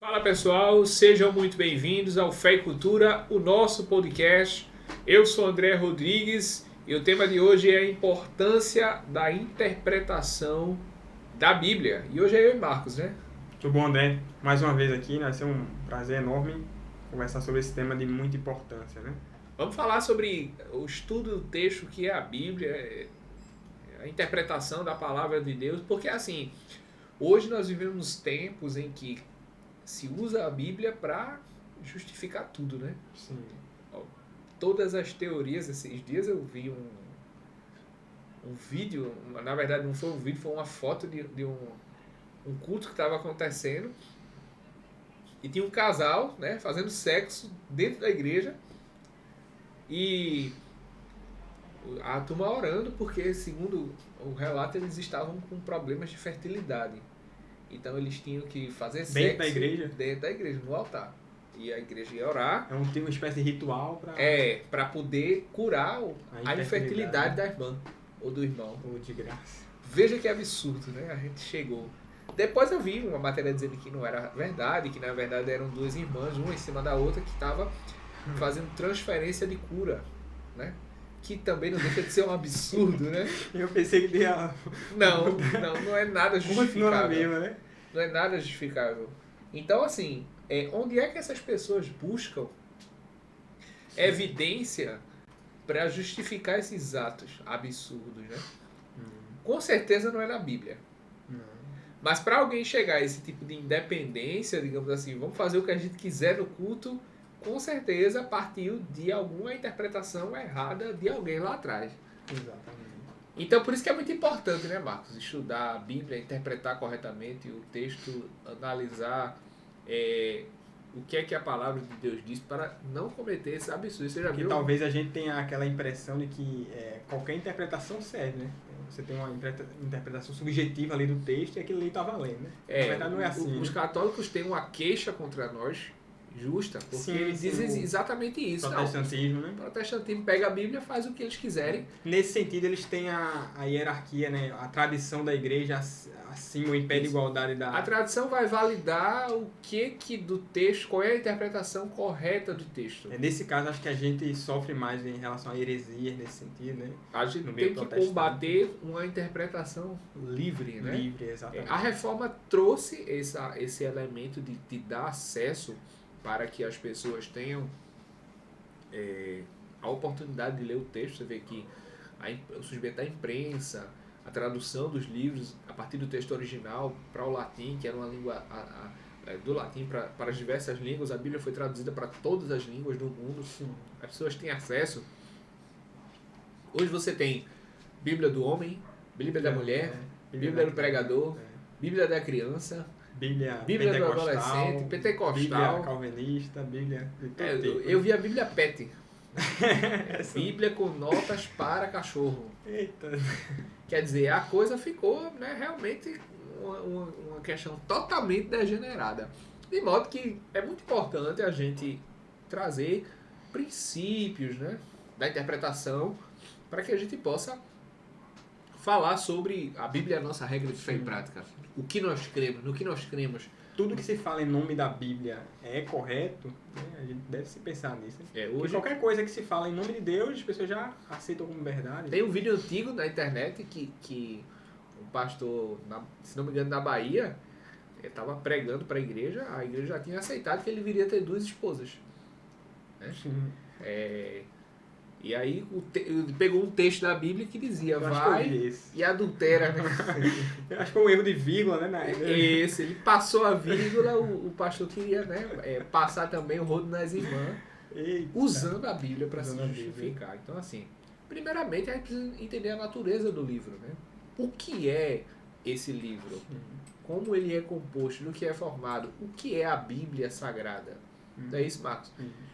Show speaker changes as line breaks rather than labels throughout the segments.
Fala pessoal, sejam muito bem-vindos ao Fé e Cultura, o nosso podcast. Eu sou André Rodrigues e o tema de hoje é a importância da interpretação da Bíblia. E hoje é eu e Marcos, né?
Tudo bom, André? Mais uma vez aqui, né? Vai ser um prazer enorme conversar sobre esse tema de muita importância, né?
Vamos falar sobre o estudo do texto que é a Bíblia, a interpretação da palavra de Deus, porque assim, hoje nós vivemos tempos em que se usa a Bíblia para justificar tudo, né?
Sim.
Todas as teorias. Esses dias eu vi um vídeo, na verdade não foi um vídeo, foi uma foto de um culto que estava acontecendo e tinha um casal, né, fazendo sexo dentro da igreja e a turma orando porque, segundo o relato, eles estavam com problemas de fertilidade. Então eles tinham que fazer
Dentro
sexo
da igreja?
dentro da igreja, no altar. E a igreja ia orar
Tem uma espécie de ritual para
para poder curar a infertilidade
infertilidade,
da irmã ou do irmão.
ou de graça.
Veja que absurdo, né? A gente chegou. Depois eu vi uma matéria dizendo que não era verdade, que na verdade eram duas irmãs, uma em cima da outra, que estava fazendo transferência de cura, né? Que também não deixa de ser um absurdo, né?
Eu pensei que ia
Não é nada
continuar na
justificável.
mesma, né?
Não é nada justificável. Então, assim, onde é que essas pessoas buscam evidência para justificar esses atos absurdos, né? Com certeza não é na Bíblia.
Não.
Mas para alguém chegar a esse tipo de independência, digamos assim, vamos fazer o que a gente quiser no culto, com certeza partiu de alguma interpretação errada de alguém lá atrás.
Exatamente.
Então por isso que é muito importante, né, Marcos? Estudar a Bíblia, interpretar corretamente o texto, analisar o que é que a palavra de Deus diz para não cometer esse absurdo. Você já
Porque
viu?
talvez a gente tenha aquela impressão de que qualquer interpretação serve, né? Você tem uma interpretação subjetiva ali do texto e aquilo ali está valendo, né? Na verdade não é assim.
Os
Né?
católicos têm uma queixa contra nós justa, porque
Sim,
eles
sim,
dizem
o
exatamente isso.
protestantismo, né?
O protestantismo pega a Bíblia, faz o que eles quiserem.
Nesse sentido, eles têm a hierarquia, né? A tradição da igreja acima, em pé de igualdade da...
A tradição vai validar o que do texto, qual é a interpretação correta do texto.
Nesse caso, acho que a gente sofre mais em relação a heresias nesse sentido, né?
A gente
No
tem
meio
que
protestante.
combater uma interpretação livre, né?
Livre, exatamente.
A reforma trouxe esse elemento de dar acesso para que as pessoas tenham a oportunidade de ler o texto. Você vê que o surgimento da imprensa, a tradução dos livros a partir do texto original para o latim, que era uma língua do latim para as diversas línguas. A Bíblia foi traduzida para todas as línguas do mundo. As pessoas têm acesso. Hoje você tem Bíblia do homem, Bíblia da mulher, Bíblia do pregador, Bíblia da criança,
Bíblia
do adolescente, pentecostal,
Bíblia calvinista, Bíblia de todo tipo.
Eu vi a Bíblia PET. Bíblia com notas para cachorro.
Eita.
Quer dizer, a coisa ficou, né, realmente uma questão totalmente degenerada. De modo que é muito importante a gente trazer princípios, né, da interpretação para que a gente possa falar sobre a Bíblia, a nossa regra de fé e prática. O que nós cremos, no que nós cremos.
Tudo que se fala em nome da Bíblia é correto, né? A gente deve se pensar nisso. Né?
Hoje,
qualquer coisa que se fala em nome de Deus, as pessoas já aceitam como verdade.
Tem um vídeo antigo na internet que um pastor, se não me engano, na Bahia, estava pregando para a igreja já tinha aceitado que ele viria ter 2 esposas. Né? E aí pegou um texto da Bíblia que dizia, vai e adultera. Né?
Eu acho que foi um erro de vírgula, né?
Ele passou a vírgula, o pastor queria, né, passar também o rodo nas irmãs, usando a Bíblia para se justificar. Então, assim, primeiramente a gente precisa entender a natureza do livro. Né? O que é esse livro? Como ele é composto, do que é formado? O que é a Bíblia Sagrada? Não é isso, Marcos?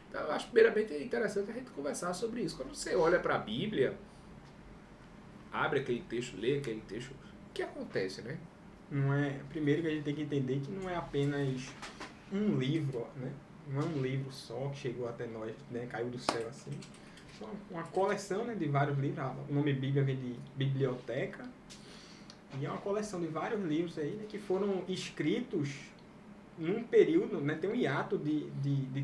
Então, eu acho primeiramente interessante a gente conversar sobre isso. Quando você olha para a Bíblia, abre aquele texto, lê aquele texto, o que acontece, né?
Primeiro que a gente tem que entender que não é apenas um livro, né? Não é um livro só que chegou até nós, né? Caiu do céu assim. É uma coleção, né, de vários livros. O nome Bíblia vem de biblioteca. E é uma coleção de vários livros aí, né, que foram escritos num período, né, tem um hiato de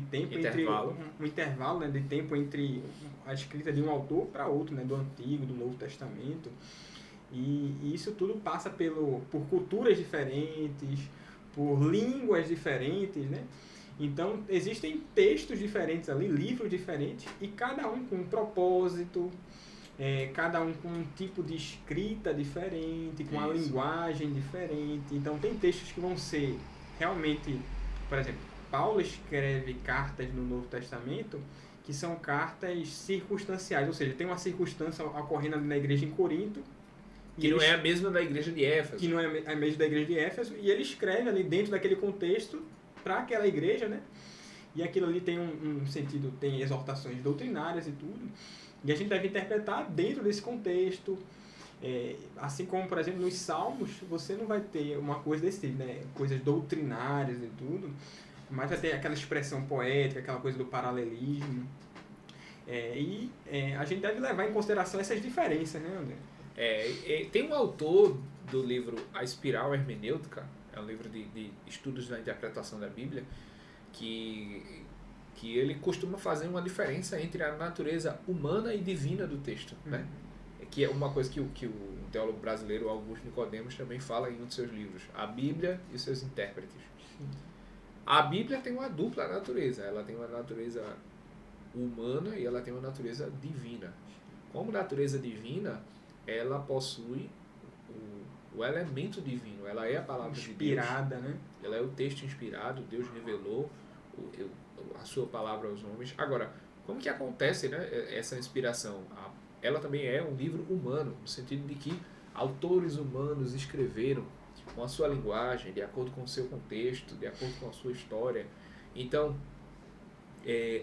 tempo
Intervalo.
entre um intervalo, né, de tempo entre a escrita de um autor para outro, né, do Antigo, do Novo Testamento. E isso tudo passa por culturas diferentes, por línguas diferentes, né? Então, existem textos diferentes ali, livros diferentes, e cada um com um propósito, cada um com um tipo de escrita diferente, com uma linguagem diferente. Então, tem textos que vão ser realmente, por exemplo, Paulo escreve cartas no Novo Testamento que são cartas circunstanciais, ou seja, tem uma circunstância ocorrendo ali na igreja em Corinto,
que não é a mesma da igreja de Éfeso.
Que não é a mesma da igreja de Éfeso, e ele escreve ali dentro daquele contexto para aquela igreja, né? E aquilo ali tem um sentido, tem exortações doutrinárias e tudo, e a gente deve interpretar dentro desse contexto. Assim como, por exemplo, nos Salmos, você não vai ter uma coisa desse tipo, né? Coisas doutrinárias e tudo, mas vai ter aquela expressão poética, aquela coisa do paralelismo. A gente deve levar em consideração essas diferenças, né, André?
Tem um autor do livro A Espiral Hermenêutica, é um livro de estudos na interpretação da Bíblia, que ele costuma fazer uma diferença entre a natureza humana e divina do texto, né? Que é uma coisa que o teólogo brasileiro Augusto Nicodemos também fala em um de seus livros, A Bíblia e os seus intérpretes. A Bíblia tem uma dupla natureza, ela tem uma natureza humana e ela tem uma natureza divina. Como natureza divina, ela possui o elemento divino, ela é a palavra
inspirada,
de Deus,
né?
Ela é o texto inspirado, Deus revelou a sua palavra aos homens. Agora, como que acontece, né, essa inspiração? Ela também é um livro humano, no sentido de que autores humanos escreveram com a sua linguagem, de acordo com o seu contexto, de acordo com a sua história. Então,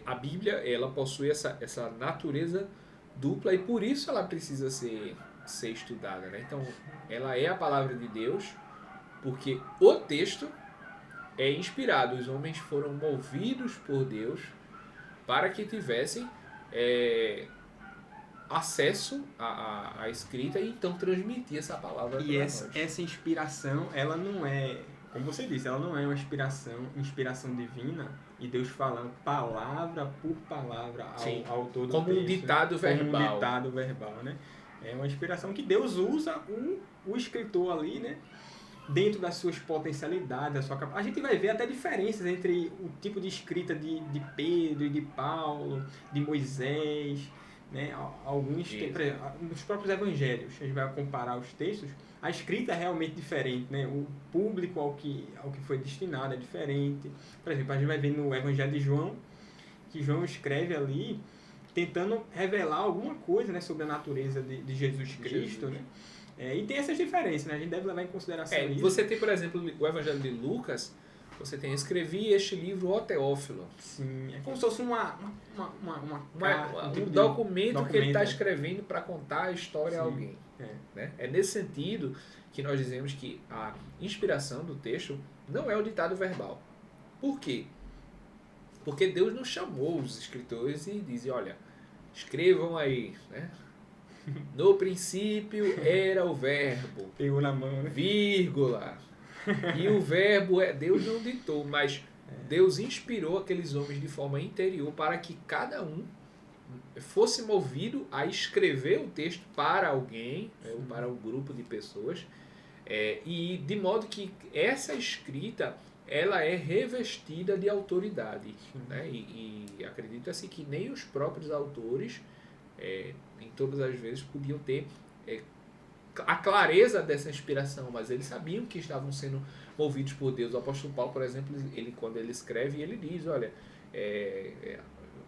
a Bíblia, ela possui essa natureza dupla e por isso ela precisa ser estudada, né? Então, ela é a palavra de Deus, porque o texto é inspirado. Os homens foram movidos por Deus para que tivessem acesso à escrita e então transmitir essa palavra para nós.
E essa inspiração, ela não é, como você disse, ela não é uma inspiração divina e Deus falando palavra por palavra ao autor do
como
texto.
Um ditado verbal.
Como um ditado verbal, né? É uma inspiração que Deus usa o escritor ali, né? Dentro das suas potencialidades, da sua capacidade. A gente vai ver até diferenças entre o tipo de escrita de Pedro e de Paulo, de Moisés, né? Alguns, nos próprios evangelhos, a gente vai comparar os textos, a escrita é realmente diferente, né? O público ao que foi destinado é diferente. Por exemplo, a gente vai ver no Evangelho de João, que João escreve ali tentando revelar alguma coisa, né, sobre a natureza de Jesus Cristo, né? E tem essas diferenças, né? A gente deve levar em consideração isso.
Você tem, por exemplo, o Evangelho de Lucas, você tem, escrevi este livro, ó Teófilo.
Sim, é como se fosse um
documento que ele está escrevendo para contar a história a alguém. Né? É nesse sentido que nós dizemos que a inspiração do texto não é o ditado verbal. Por quê? Porque Deus não chamou os escritores e disse, olha, escrevam aí, né? No princípio era o verbo.
Pegou na mão, né?
Vírgula. E o verbo Deus não ditou, mas Deus inspirou aqueles homens de forma interior para que cada um fosse movido a escrever o texto para alguém, ou para um grupo de pessoas, e de modo que essa escrita ela é revestida de autoridade, né? E acredita-se que nem os próprios autores em todas as vezes podiam ter a clareza dessa inspiração, mas eles sabiam que estavam sendo movidos por Deus. O apóstolo Paulo, por exemplo, quando ele escreve, ele diz, olha,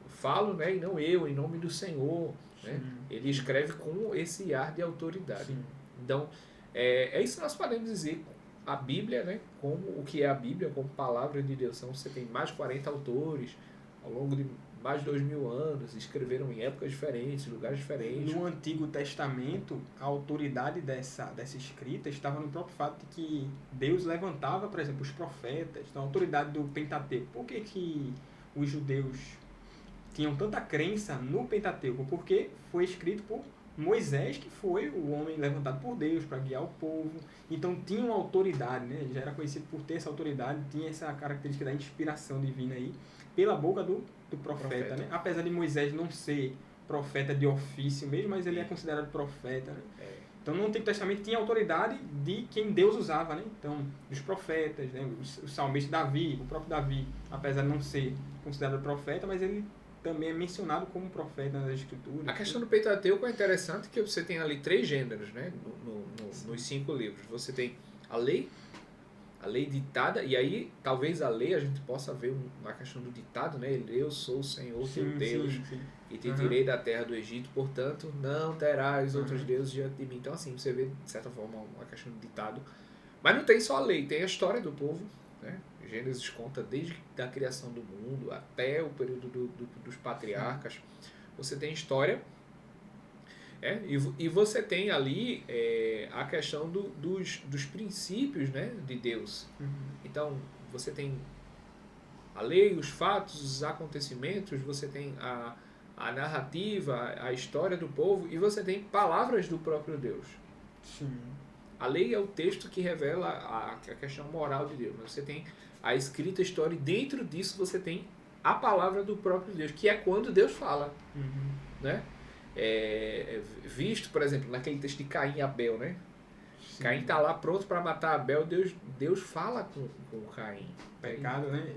falo, né, e não eu, em nome do Senhor, né? Ele escreve com esse ar de autoridade. Sim. Então, é isso que nós podemos dizer. A Bíblia, né, como o que é a Bíblia, como palavra de Deus. Então, você tem mais de 40 autores ao longo de mais de 2000 anos, escreveram em épocas diferentes, lugares diferentes.
No Antigo Testamento, a autoridade dessa escrita estava no próprio fato de que Deus levantava, por exemplo, os profetas, então a autoridade do Pentateuco. Por que os judeus tinham tanta crença no Pentateuco? Porque foi escrito por Moisés, que foi o homem levantado por Deus para guiar o povo, então tinha uma autoridade, né? Ele já era conhecido por ter essa autoridade, tinha essa característica da inspiração divina aí, pela boca do profeta, né? Apesar de Moisés não ser profeta de ofício mesmo, mas ele é considerado profeta, né? Então no Antigo Testamento tinha autoridade de quem Deus usava, né? Então, os profetas, né? O salmista Davi, o próprio Davi, apesar de não ser considerado profeta, mas ele também é mencionado como profeta nas Escrituras.
A questão do Pentateuco é interessante que você tem ali 3 gêneros, né? Nos 5 livros. Você tem a lei ditada, e aí talvez a lei a gente possa ver uma questão do ditado, né? Eu sou o Senhor teu Deus, e te tirei da terra do Egito, portanto não terás outros deuses diante de mim. Então assim, você vê de certa forma uma questão do ditado. Mas não tem só a lei, tem a história do povo, né? Gênesis conta desde a criação do mundo até o período dos patriarcas. Você tem história, e você tem ali a questão dos princípios, né, de Deus. Então, você tem a lei, os fatos, os acontecimentos, você tem a narrativa, a história do povo, e você tem palavras do próprio Deus.
Sim.
A lei é o texto que revela a questão moral de Deus. Você tem a escrita história, e dentro disso você tem a palavra do próprio Deus, que é quando Deus fala. Né? Visto, por exemplo, naquele texto de Caim e Abel, né? Sim. Caim está lá pronto para matar Abel, Deus fala com Caim.
Pecado, né?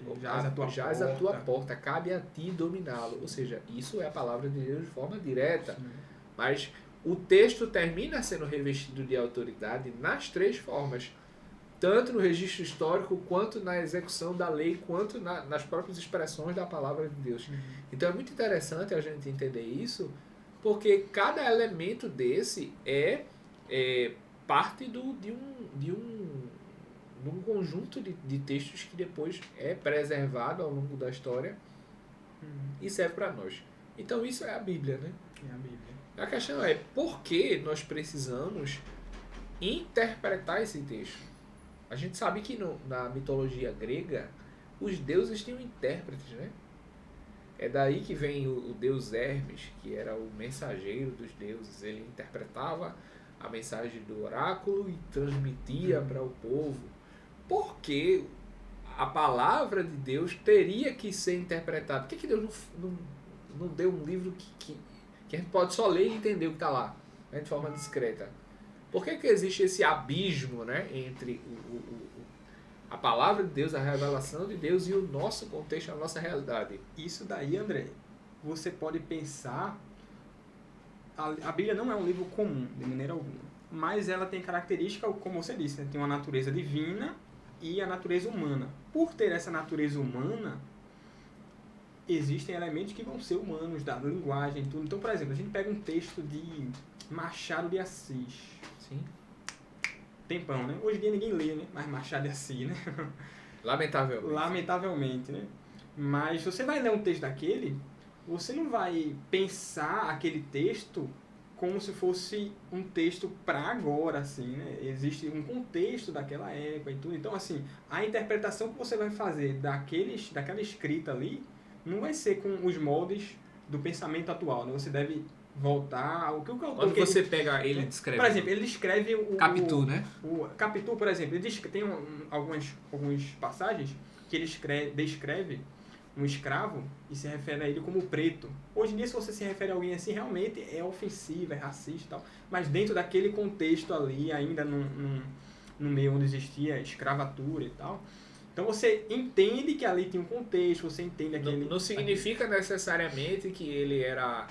Jaz a tua porta, cabe a ti dominá-lo. Ou seja, isso é a palavra de Deus de forma direta. Sim. Mas o texto termina sendo revestido de autoridade nas 3 formas. Tanto no registro histórico, quanto na execução da lei, quanto nas próprias expressões da palavra de Deus. Então é muito interessante a gente entender isso, porque cada elemento desse é parte de um conjunto de textos que depois é preservado ao longo da história e serve para nós. Então isso é a Bíblia, né?
É a Bíblia.
A questão é por que nós precisamos interpretar esse texto. A gente sabe que na mitologia grega os deuses tinham intérpretes, né? É daí que vem o deus Hermes, que era o mensageiro dos deuses. Ele interpretava a mensagem do oráculo e transmitia para o povo. Por que a palavra de Deus teria que ser interpretada? Por que Deus não deu um livro que a gente pode só ler e entender o que está lá, né, de forma discreta? Por que existe esse abismo, né, entre a palavra de Deus, a revelação de Deus e o nosso contexto, a nossa realidade?
Isso daí, André, você pode pensar... A Bíblia não é um livro comum, de maneira alguma. Mas ela tem característica, como você disse, né? Tem uma natureza divina e a natureza humana. Por ter essa natureza humana, existem elementos que vão ser humanos, da linguagem e tudo. Então, por exemplo, a gente pega um texto de Machado de Assis.
Sim.
Tempão, né? Hoje em dia ninguém lê, né? Mas Machado de Assis, né? Lamentavelmente, né? Mas se você vai ler um texto daquele, você não vai pensar aquele texto como se fosse um texto para agora, assim, né? Existe um contexto daquela época e tudo. Então, assim, a interpretação que você vai fazer daquela escrita ali não vai ser com os moldes do pensamento atual, né? Você deve voltar ao que o autor...
Quando você pega ele descreve...
Por exemplo, ele descreve o...
Capitu, né?
O Capitu, por exemplo, ele tem algumas passagens que ele descreve um escravo e se refere a ele como preto. Hoje em dia, se você se refere a alguém assim, realmente é ofensivo, é racista e tal. Mas dentro daquele contexto ali, ainda no meio onde existia escravatura e tal... Então você entende que ali tem um contexto, você entende aquele...
Não significa necessariamente que ele era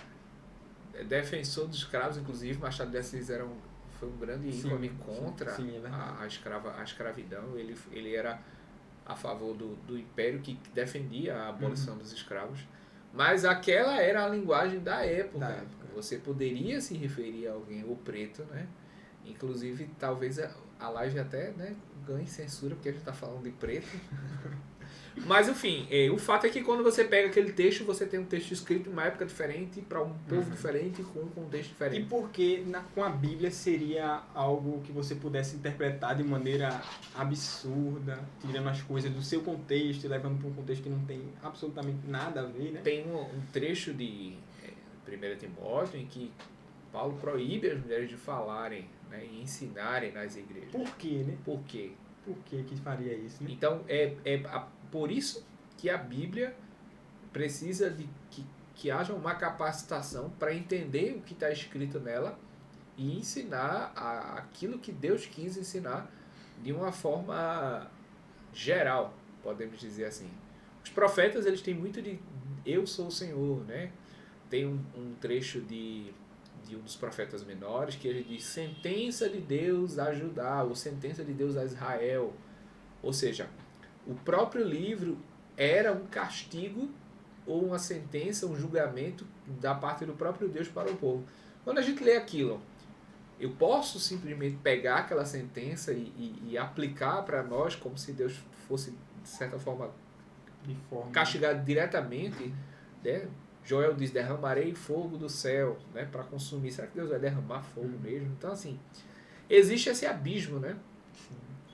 defensor dos escravos, inclusive Machado de Assis foi um grande ícone contra a escravidão. Ele era a favor do império que defendia a abolição dos escravos. Mas aquela era a linguagem da época. Você poderia se referir a alguém, o preto, né? Inclusive, talvez a live até, né, ganhe censura, porque a gente está falando de preto. Mas, enfim, o fato é que quando você pega aquele texto, você tem um texto escrito em uma época diferente, para um povo diferente, com um contexto diferente.
E por que com a Bíblia seria algo que você pudesse interpretar de maneira absurda, tirando as coisas do seu contexto e levando para um contexto que não tem absolutamente nada a ver, né?
Tem um trecho de 1 Timóteo em que Paulo proíbe as mulheres de falarem, né, e ensinarem nas igrejas.
Por quê, né?
Por quê?
Por que faria isso, né?
Então, por isso que a Bíblia precisa de que haja uma capacitação para entender o que está escrito nela e ensinar aquilo que Deus quis ensinar de uma forma geral, podemos dizer assim. Os profetas, eles têm muito de eu sou o Senhor, né? Tem um trecho de um dos profetas menores que ele diz sentença de Deus a Judá, ou sentença de Deus a Israel. Ou seja, o próprio livro era um castigo ou uma sentença, um julgamento da parte do próprio Deus para o povo. Quando a gente lê aquilo, eu posso simplesmente pegar aquela sentença e aplicar para nós como se Deus fosse, de certa forma, castigado diretamente, né? Joel diz, derramarei fogo do céu, né, para consumir. Será que Deus vai derramar fogo mesmo? Então, assim, existe esse abismo, né?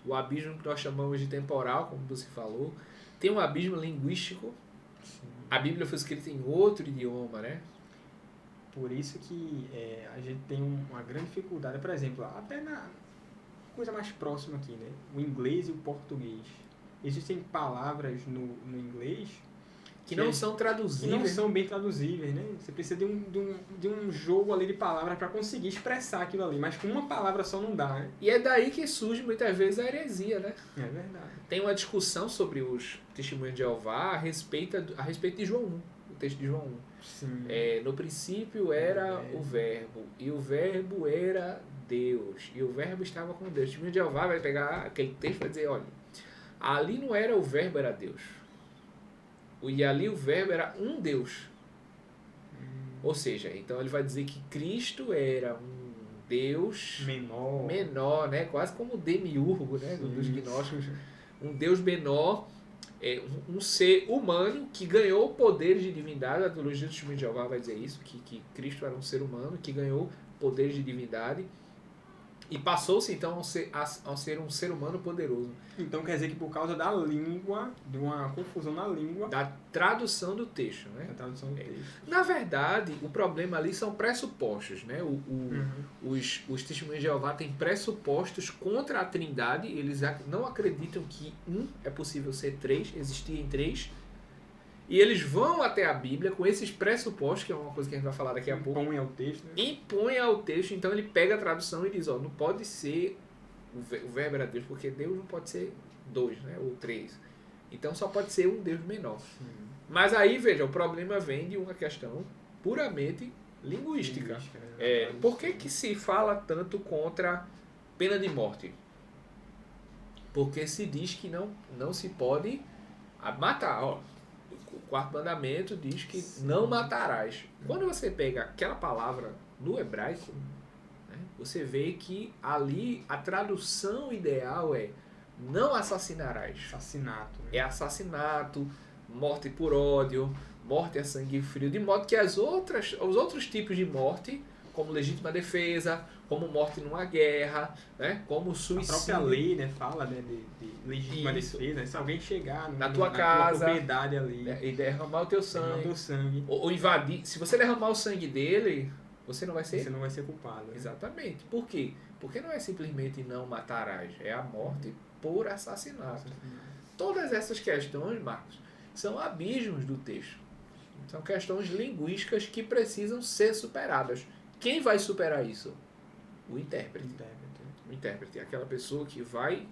O abismo que nós chamamos de temporal, como você falou. Tem um abismo linguístico. A Bíblia foi escrita em outro idioma, né?
Por isso que a gente tem uma grande dificuldade, por exemplo, até na coisa mais próxima aqui, né? O inglês e o português. Existem palavras no inglês
que não são traduzíveis.
Que não são bem traduzíveis, né? Você precisa de um jogo ali de palavras para conseguir expressar aquilo ali, mas com uma palavra só não dá, né?
E é daí que surge muitas vezes a heresia, né?
É verdade.
Tem uma discussão sobre os testemunhos de Jeová a respeito de João 1, o texto de João 1.
Sim.
No princípio era o verbo, e o verbo era Deus, e o verbo estava com Deus. O testemunho de Jeová vai pegar aquele texto e vai dizer, olha, ali não era o verbo, era Deus. E ali o verbo era um Deus. Ou seja, então ele vai dizer que Cristo era um Deus menor, né? Quase como o demiurgo, né? Dos gnósticos. Um Deus menor, um ser humano que ganhou poderes de divindade. A teologia do Testemunho de Jeová vai dizer isso, que Cristo era um ser humano que ganhou poderes de divindade. E passou-se então a ser um ser humano poderoso.
Então quer dizer que por causa da língua, de uma confusão na língua...
Da tradução do texto, né?
Da tradução do texto.
Na verdade, o problema ali são pressupostos, né? Os testemunhos de Jeová têm pressupostos contra a Trindade. Eles não acreditam que é possível ser três, existir em três. E eles vão até a Bíblia com esses pressupostos, que é uma coisa que a gente vai falar daqui a pouco.
Impõe ao texto, né?
Impõe ao texto, então ele pega a tradução e diz, ó, não pode ser o verbo era Deus, porque Deus não pode ser dois, né? Ou três. Então só pode ser um Deus menor. Mas aí, veja, o problema vem de uma questão puramente linguística. Por que se fala tanto contra pena de morte? Porque se diz que não se pode matar, ó. O quarto mandamento diz que não matarás. Quando você pega aquela palavra no hebraico, né, você vê que ali a tradução ideal é não assassinarás.
Assassinato. Né?
É assassinato, morte por ódio, morte a sangue frio, de modo que os outros tipos de morte, como legítima defesa, como morte numa guerra, né, como suicídio.
A própria lei, né, fala, né, de legítima defesa. Se alguém chegar
na tua casa,
propriedade ali,
e derramar o teu sangue, ou invadir, se você derramar o sangue dele, você não vai ser
culpado. Né?
Exatamente. Por quê? Porque não é simplesmente não matarás, é a morte por assassinato. Todas essas questões, Marcos, são abismos do texto. São questões linguísticas que precisam ser superadas. Quem vai superar isso? O intérprete. O intérprete é aquela pessoa que vai,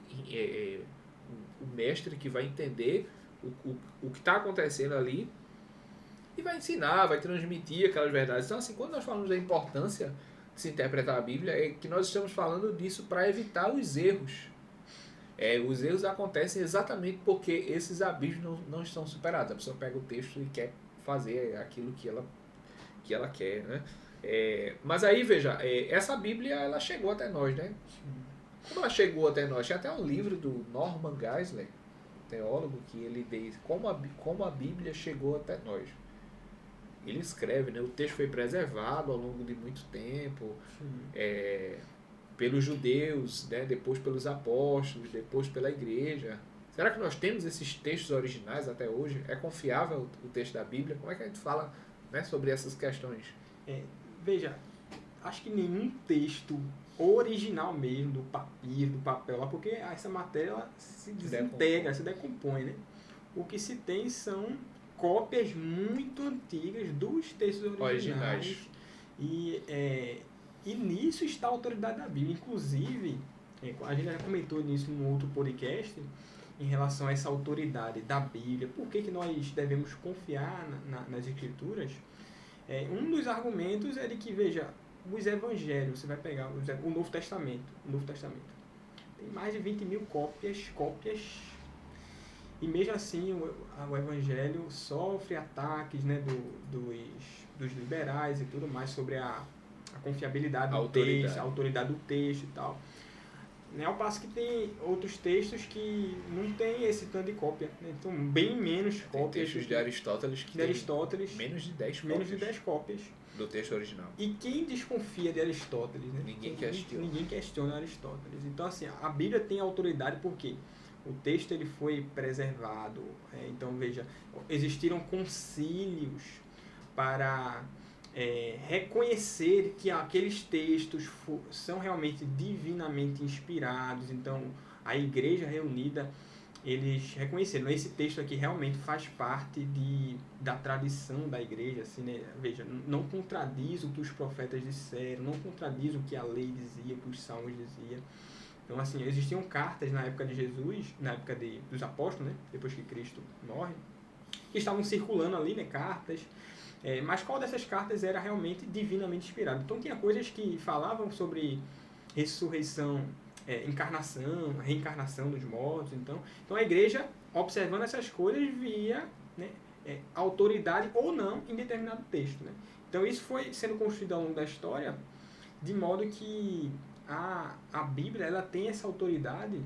o mestre que vai entender o que está acontecendo ali e vai ensinar, vai transmitir aquelas verdades. Então, assim, quando nós falamos da importância de se interpretar a Bíblia, é que nós estamos falando disso para evitar os erros. Os erros acontecem exatamente porque esses abismos não estão superados. A pessoa pega o texto e quer fazer aquilo que ela quer, né? Mas aí, veja, essa Bíblia, ela chegou até nós, né? Como ela chegou até nós? Tinha até um livro do Norman Geisler, teólogo, que ele diz como a Bíblia chegou até nós. Ele escreve, né? O texto foi preservado ao longo de muito tempo, pelos judeus, né? Depois pelos apóstolos, depois pela igreja. Será que nós temos esses textos originais até hoje? É confiável o texto da Bíblia? Como é que a gente fala, né, sobre essas questões?
Veja, acho que nenhum texto original mesmo, do papiro, do papel lá, porque essa matéria ela se desintegra, se decompõe, né? O que se tem são cópias muito antigas dos textos originais. E nisso está a autoridade da Bíblia. Inclusive, a gente já comentou nisso num outro podcast, em relação a essa autoridade da Bíblia. Por que nós devemos confiar nas Escrituras? Um dos argumentos é de que, veja, os evangelhos, você vai pegar o Novo Testamento. Tem mais de 20 mil cópias, e mesmo assim o evangelho sofre ataques, né, dos liberais e tudo mais sobre a confiabilidade do texto, a autoridade do texto e tal. Ao passo que tem outros textos que não tem esse tanto de cópia, né? Então bem menos cópias. Tem
textos de Aristóteles que tem menos de 10 cópias do texto original.
E quem desconfia de Aristóteles? Né? Ninguém questiona Aristóteles. Então assim, a Bíblia tem autoridade porque o texto ele foi preservado. Então veja, existiram concílios para reconhecer que aqueles textos são realmente divinamente inspirados. Então a igreja reunida, eles reconheceram, esse texto aqui realmente faz parte da tradição da igreja, assim, né? Veja, não contradiz o que os profetas disseram, não contradiz o que a lei dizia, o que os salmos diziam. Então, assim, existiam cartas na época de Jesus, na época dos apóstolos, né? Depois que Cristo morre, que estavam circulando ali, né? Cartas. Mas qual dessas cartas era realmente divinamente inspirada? Então, tinha coisas que falavam sobre ressurreição, encarnação, reencarnação dos mortos. Então a igreja, observando essas coisas, via, né, autoridade ou não em determinado texto. Né? Então, isso foi sendo construído ao longo da história, de modo que a Bíblia ela tem essa autoridade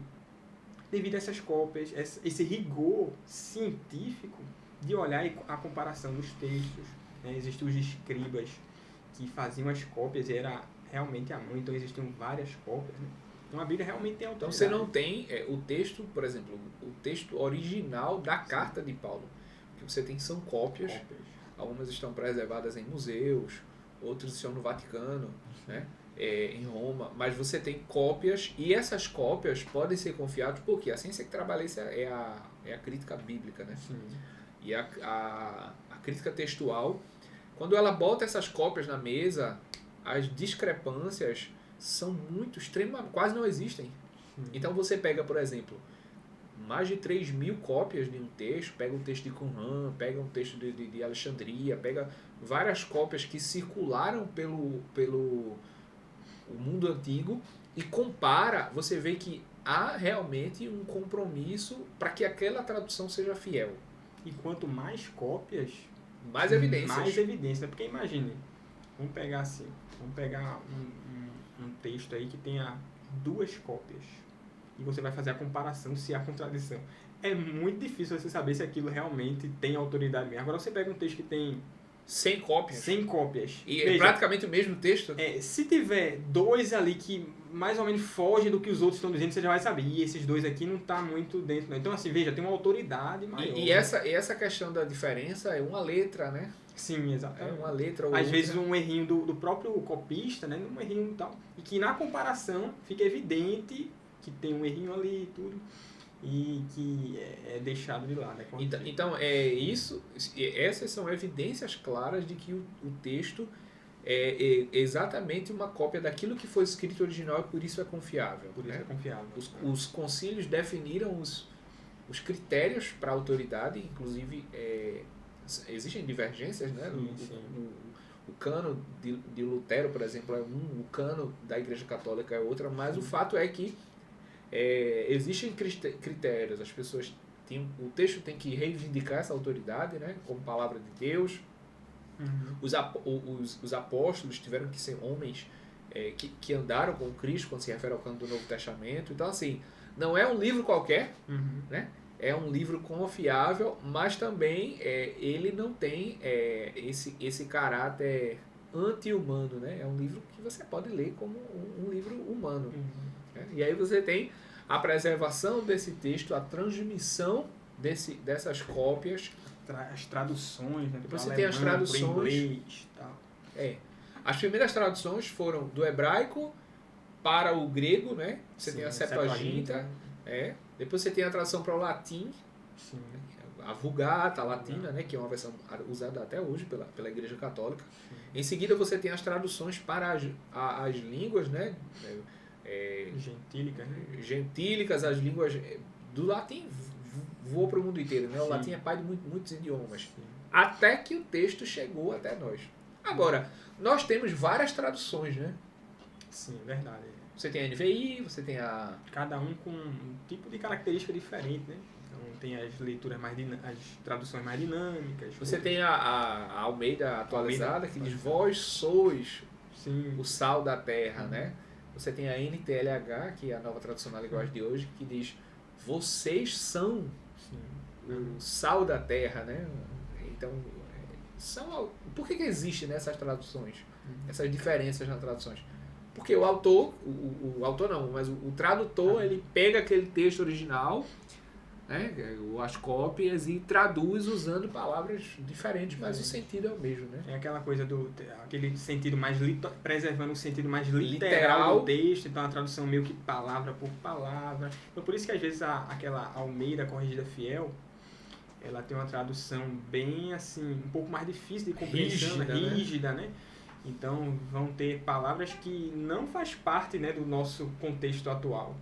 devido a essas cópias, esse rigor científico de olhar a comparação dos textos. Né? Existem os escribas que faziam as cópias e era realmente a mão, então existiam várias cópias. Né? Então a Bíblia realmente tem autoridade.
Então você não tem o texto, por exemplo, o texto original da carta de Paulo. O que você tem são cópias. Algumas estão preservadas em museus, outras estão no Vaticano, né? Em Roma, mas você tem cópias e essas cópias podem ser confiadas porque a ciência que trabalha isso é a crítica bíblica, né?
Sim.
E a crítica textual, quando ela bota essas cópias na mesa, as discrepâncias são extremamente, quase não existem.
Sim.
Então você pega, por exemplo, mais de 3.000 cópias de um texto, pega um texto de Qumran, pega um texto de Alexandria, pega várias cópias que circularam pelo o mundo antigo e compara, você vê que há realmente um compromisso para que aquela tradução seja fiel.
E quanto mais cópias,
mais evidências.
Mais evidência. Porque imagine, vamos pegar um texto aí que tenha 2 cópias e você vai fazer a comparação se há contradição. É muito difícil você saber se aquilo realmente tem autoridade mesmo. Agora você pega um texto que tem
100 cópias.
100 cópias.
E veja, é praticamente o mesmo texto.
Se tiver 2 ali que mais ou menos fogem do que os outros estão dizendo, você já vai saber. E esses 2 aqui não tá muito dentro. Não. Então, assim, veja, tem uma autoridade maior.
E essa questão da diferença é uma letra, né?
Sim, exatamente.
É uma letra ou
às
outra.
vezes um errinho do próprio copista, né? Um errinho e tal. E que na comparação fica evidente que tem um errinho ali e tudo. E que é deixado de lado.
Então, essas são evidências claras de que o texto é exatamente uma cópia daquilo que foi escrito original e por isso é confiável.
Por isso é confiável.
Os concílios definiram os critérios para a autoridade, inclusive existem divergências, né?
Sim.
O cano de Lutero, por exemplo, é o cano da Igreja Católica é outra, mas o fato é que existem critérios, as pessoas o texto tem que reivindicar essa autoridade, né, como palavra de Deus.
Uhum.
Os apóstolos tiveram que ser homens que andaram com Cristo, quando se refere ao cano do Novo Testamento. Então, assim, não é um livro qualquer,
uhum.
né? É um livro confiável, mas também ele não tem esse caráter anti-humano, né? É um livro que você pode ler como um livro humano.
Uhum.
E aí você tem a preservação desse texto, a transmissão dessas cópias.
As traduções, né?
Depois você tem as traduções.
Inglês, tal.
As primeiras traduções foram do hebraico para o grego, né? Você tem a Septuaginta, depois você tem a tradução para o latim, a Vulgata, a Latina, né? Que é uma versão usada até hoje pela Igreja Católica. Em seguida você tem as traduções para as línguas, né? Gentílicas, as línguas do latim voou para o mundo inteiro, né? O latim é pai de muitos idiomas. Até que o texto chegou até nós. Agora, nós temos várias traduções, né?
Sim, verdade.
Você tem a NVI, você tem a...
Cada um com um tipo de característica diferente, né? Então tem as leituras as traduções mais dinâmicas.
Você tem a Almeida atualizada, que diz: vós sois o sal da terra, né? Você tem a NTLH, que é a nova tradução na linguagem de hoje, que diz: vocês são o sal da terra, né? Então, por que existem essas traduções? Essas diferenças nas traduções? Porque o autor, o autor não, mas o tradutor, ele pega aquele texto original, né, as cópias, e traduz usando palavras diferentes, mas o sentido é o mesmo, né?
É aquela coisa aquele sentido mais preservando o sentido mais literal do texto, então a tradução meio que palavra por palavra. Então por isso que às vezes aquela Almeida Corrigida Fiel, ela tem uma tradução bem assim, um pouco mais difícil de compreensão, rígida, né? Então vão ter palavras que não faz parte, né, do nosso contexto atual.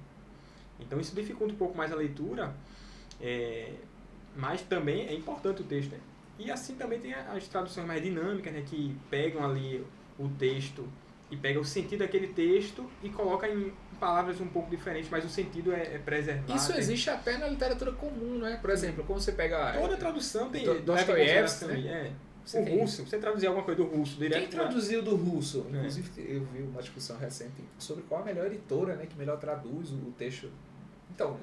Então isso dificulta um pouco mais a leitura, mas também é importante o texto, né? E assim também tem as traduções mais dinâmicas, né, que pegam ali o texto e pegam o sentido daquele texto e colocam em palavras um pouco diferentes, mas o sentido é preservado.
Isso existe até na literatura comum, né? Por exemplo, quando você pega...
Toda tradução tem...
Dostoiévski, né?
Russo, você traduzir alguma coisa do russo direto.
Quem traduziu do russo? Inclusive, eu vi uma discussão recente sobre qual a melhor editora, né, que melhor traduz o texto. Então,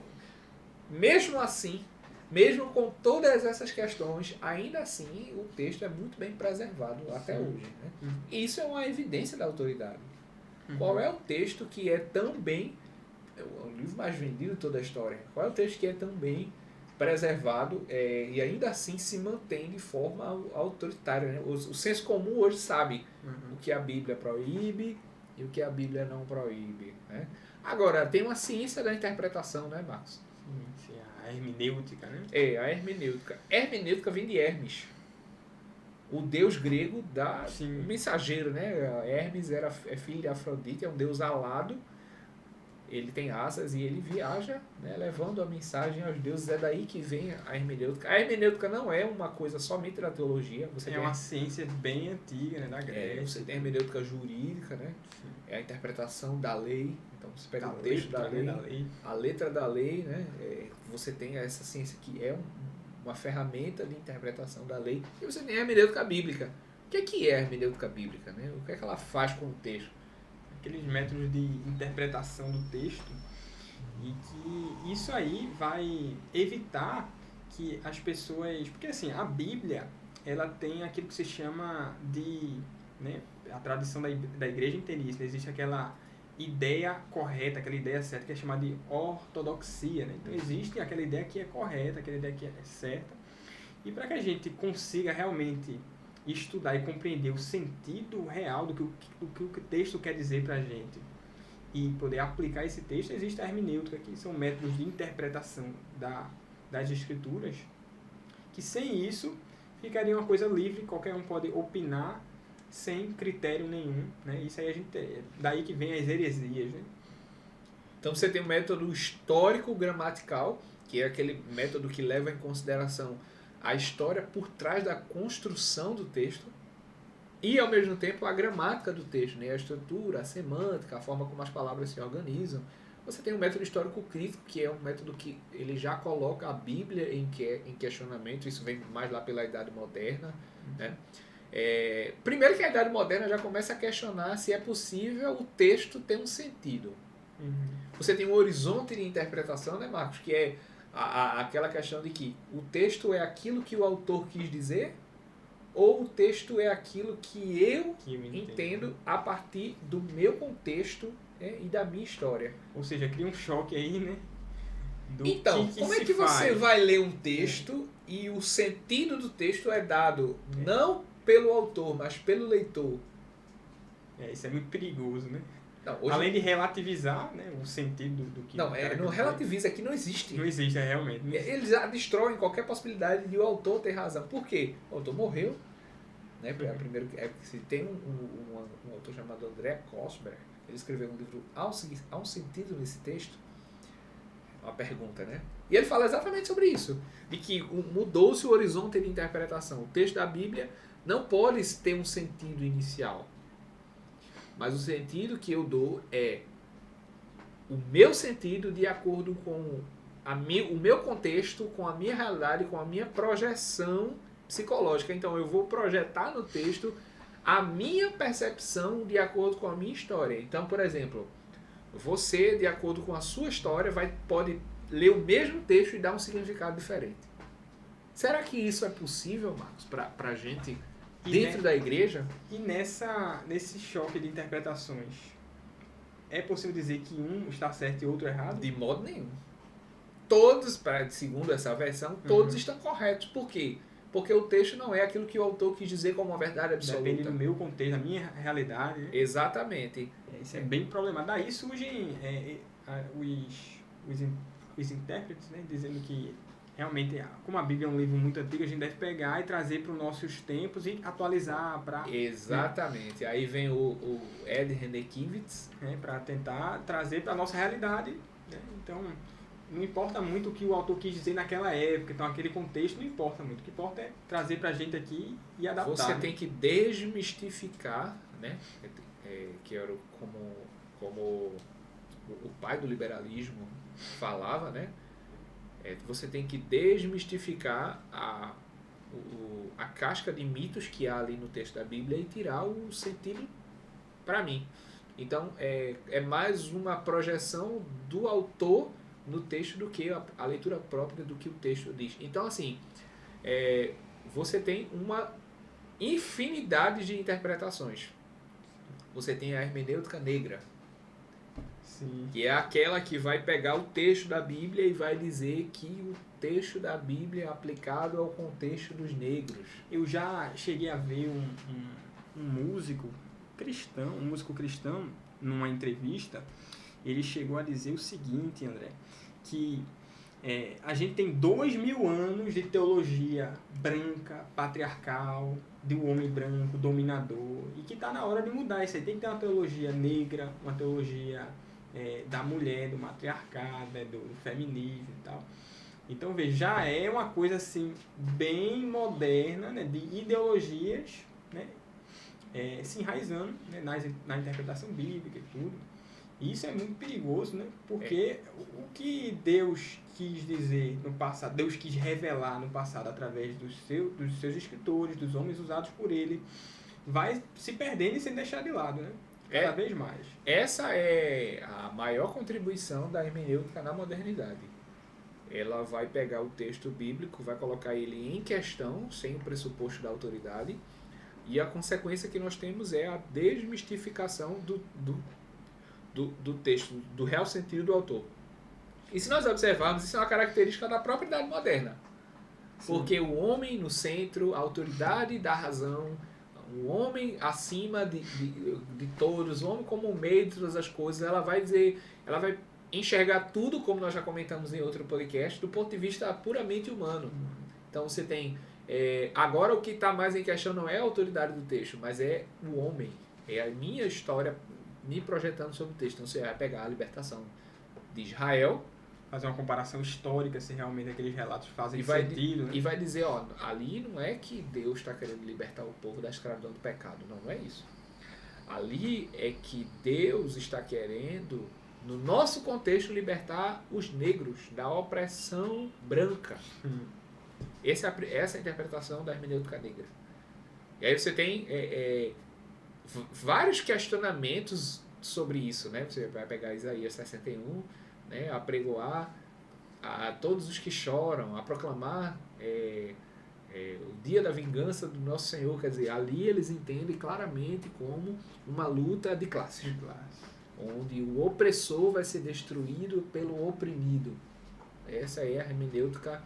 mesmo assim, mesmo com todas essas questões, ainda assim o texto é muito bem preservado até hoje, né? Isso é uma evidência da autoridade. Qual é o texto que é tão bem... É o livro mais vendido de toda a história. Qual é o texto que é tão bem preservado e ainda assim se mantém de forma autoritária, né? O senso comum hoje sabe o que a Bíblia proíbe e o que a Bíblia não proíbe, né? Agora, tem uma ciência da interpretação, né, Marcos?
Sim, a hermenêutica, né?
A hermenêutica. Hermenêutica vem de Hermes, o deus grego o mensageiro, né? Hermes é filho de Afrodite, é um deus alado. Ele tem asas e ele viaja, né, levando a mensagem aos deuses. É daí que vem a hermenêutica. A hermenêutica não é uma coisa somente da teologia.
Uma ciência bem antiga, né, da Grécia.
Você tem a hermenêutica jurídica, né? É a interpretação da lei. Então você pega o texto da lei, a letra da lei, né? Você tem essa ciência que é uma ferramenta de interpretação da lei. E você tem a hermenêutica bíblica. O que é a hermenêutica bíblica, né? O que é que ela faz com o texto?
Aqueles métodos de interpretação do texto, e que isso aí vai evitar que as pessoas... Porque assim, a Bíblia, ela tem aquilo que se chama de... Né, a tradição da igreja entende isso, né? Existe aquela ideia correta, aquela ideia certa, que é chamada de ortodoxia, né? Então existe aquela ideia que é correta, aquela ideia que é certa, e para que a gente consiga realmente estudar e compreender o sentido real do que o texto quer dizer para a gente e poder aplicar esse texto, existe a hermenêutica, que são métodos de interpretação das escrituras, que sem isso ficaria uma coisa livre, qualquer um pode opinar sem critério nenhum, né? Isso aí daí que vem as heresias, né?
Então você tem um método histórico gramatical, que é aquele método que leva em consideração a história por trás da construção do texto e, ao mesmo tempo, a gramática do texto, né? A estrutura, a semântica, a forma como as palavras se organizam. Você tem um método histórico crítico, que é um método que ele já coloca a Bíblia em questionamento. Isso vem mais lá pela Idade Moderna, né? Primeiro que a Idade Moderna já começa a questionar se é possível o texto ter um sentido. Você tem um horizonte de interpretação, né, Marcos? Que é aquela questão de que o texto é aquilo que o autor quis dizer, ou o texto é aquilo que eu entendo a partir do meu contexto, né, e da minha história.
Ou seja, cria um choque aí, né?
Então, como é que você vai ler um texto e o sentido do texto é dado não pelo autor, mas pelo leitor?
Isso é muito perigoso, né?
Não,
além de relativizar, né, o sentido do que...
Não, não relativiza, que não existe.
Não existe, realmente. Não existe.
Eles já destroem qualquer possibilidade de o autor ter razão. Por quê? O autor morreu. Né? Primeiro, se tem um autor chamado André Kosberg, ele escreveu um livro Há um Sentido nesse texto? Uma pergunta, né? E ele fala exatamente sobre isso. De que mudou-se o horizonte de interpretação. O texto da Bíblia não pode ter um sentido inicial. Mas o sentido que eu dou é o meu sentido de acordo com o meu contexto, com a minha realidade, com a minha projeção psicológica. Então eu vou projetar no texto a minha percepção de acordo com a minha história. Então, por exemplo, você, de acordo com a sua história, pode ler o mesmo texto e dar um significado diferente. Será que isso é possível, Marcos, para a gente dentro da igreja?
E nesse choque de interpretações, é possível dizer que um está certo e outro errado?
De modo nenhum. Todos, segundo essa versão, todos estão corretos. Por quê? Porque o texto não é aquilo que o autor quis dizer como uma verdade absoluta.
Depende do meu contexto, da minha realidade. Né?
Exatamente.
Isso é bem problemático. Daí surgem os intérpretes, né, dizendo que realmente, como a Bíblia é um livro muito antigo, a gente deve pegar e trazer para os nossos tempos e atualizar para...
Exatamente. Aí vem o Ed Renekiewicz,
para tentar trazer para a nossa realidade. Né? Então, não importa muito o que o autor quis dizer naquela época, então aquele contexto não importa muito. O que importa é trazer para a gente aqui e adaptar.
Você tem que desmistificar, né? Que era como o pai do liberalismo falava, né? Você tem que desmistificar a casca de mitos que há ali no texto da Bíblia e tirar o sentido para mim. Então, é mais uma projeção do autor no texto do que a leitura própria do que o texto diz. Então, assim, você tem uma infinidade de interpretações. Você tem a hermenêutica negra,
Sim.
Que é aquela que vai pegar o texto da Bíblia e vai dizer que o texto da Bíblia é aplicado ao contexto dos negros.
Eu já cheguei a ver um músico cristão, numa entrevista, ele chegou a dizer o seguinte, André, que a gente tem 2000 anos de teologia branca, patriarcal, do homem branco, dominador, e que está na hora de mudar isso aí. Tem que ter uma teologia negra, uma teologia da mulher, do matriarcado, do feminismo e tal. Então, veja, já é uma coisa assim, bem moderna, né, de ideologias, né, se enraizando, né, na interpretação bíblica e tudo. E isso é muito perigoso, né, porque o que Deus quis dizer no passado, Deus quis revelar no passado através dos seus escritores, dos homens usados por ele, vai se perdendo e sendo deixado de lado, né? Cada vez mais.
Essa é a maior contribuição da hermenêutica na modernidade. Ela vai pegar o texto bíblico, vai colocar ele em questão, sem o pressuposto da autoridade, e a consequência que nós temos é a desmistificação do texto, do real sentido do autor. E se nós observarmos, isso é uma característica da própria idade moderna. Sim. Porque o homem no centro, a autoridade da razão, o homem acima de todos, o homem como o meio de todas as coisas, ela vai enxergar tudo, como nós já comentamos em outro podcast, do ponto de vista puramente humano. Então você tem... agora o que está mais em questão não é a autoridade do texto, mas é o homem. É a minha história me projetando sobre o texto. Então você vai pegar a libertação de Israel,
fazer uma comparação histórica, se realmente aqueles relatos fazem sentido. Né?
E vai dizer, ali não é que Deus está querendo libertar o povo da escravidão do pecado. Não é isso. Ali é que Deus está querendo, no nosso contexto, libertar os negros da opressão branca. Essa é a interpretação da hermenêutica negra. E aí você tem vários questionamentos sobre isso, né? Você vai pegar Isaías 61, né? A pregoar a todos os que choram, a proclamar o dia da vingança do nosso Senhor. Quer dizer, ali eles entendem claramente como uma luta de classe, onde o opressor vai ser destruído pelo oprimido. Essa é a hermenêutica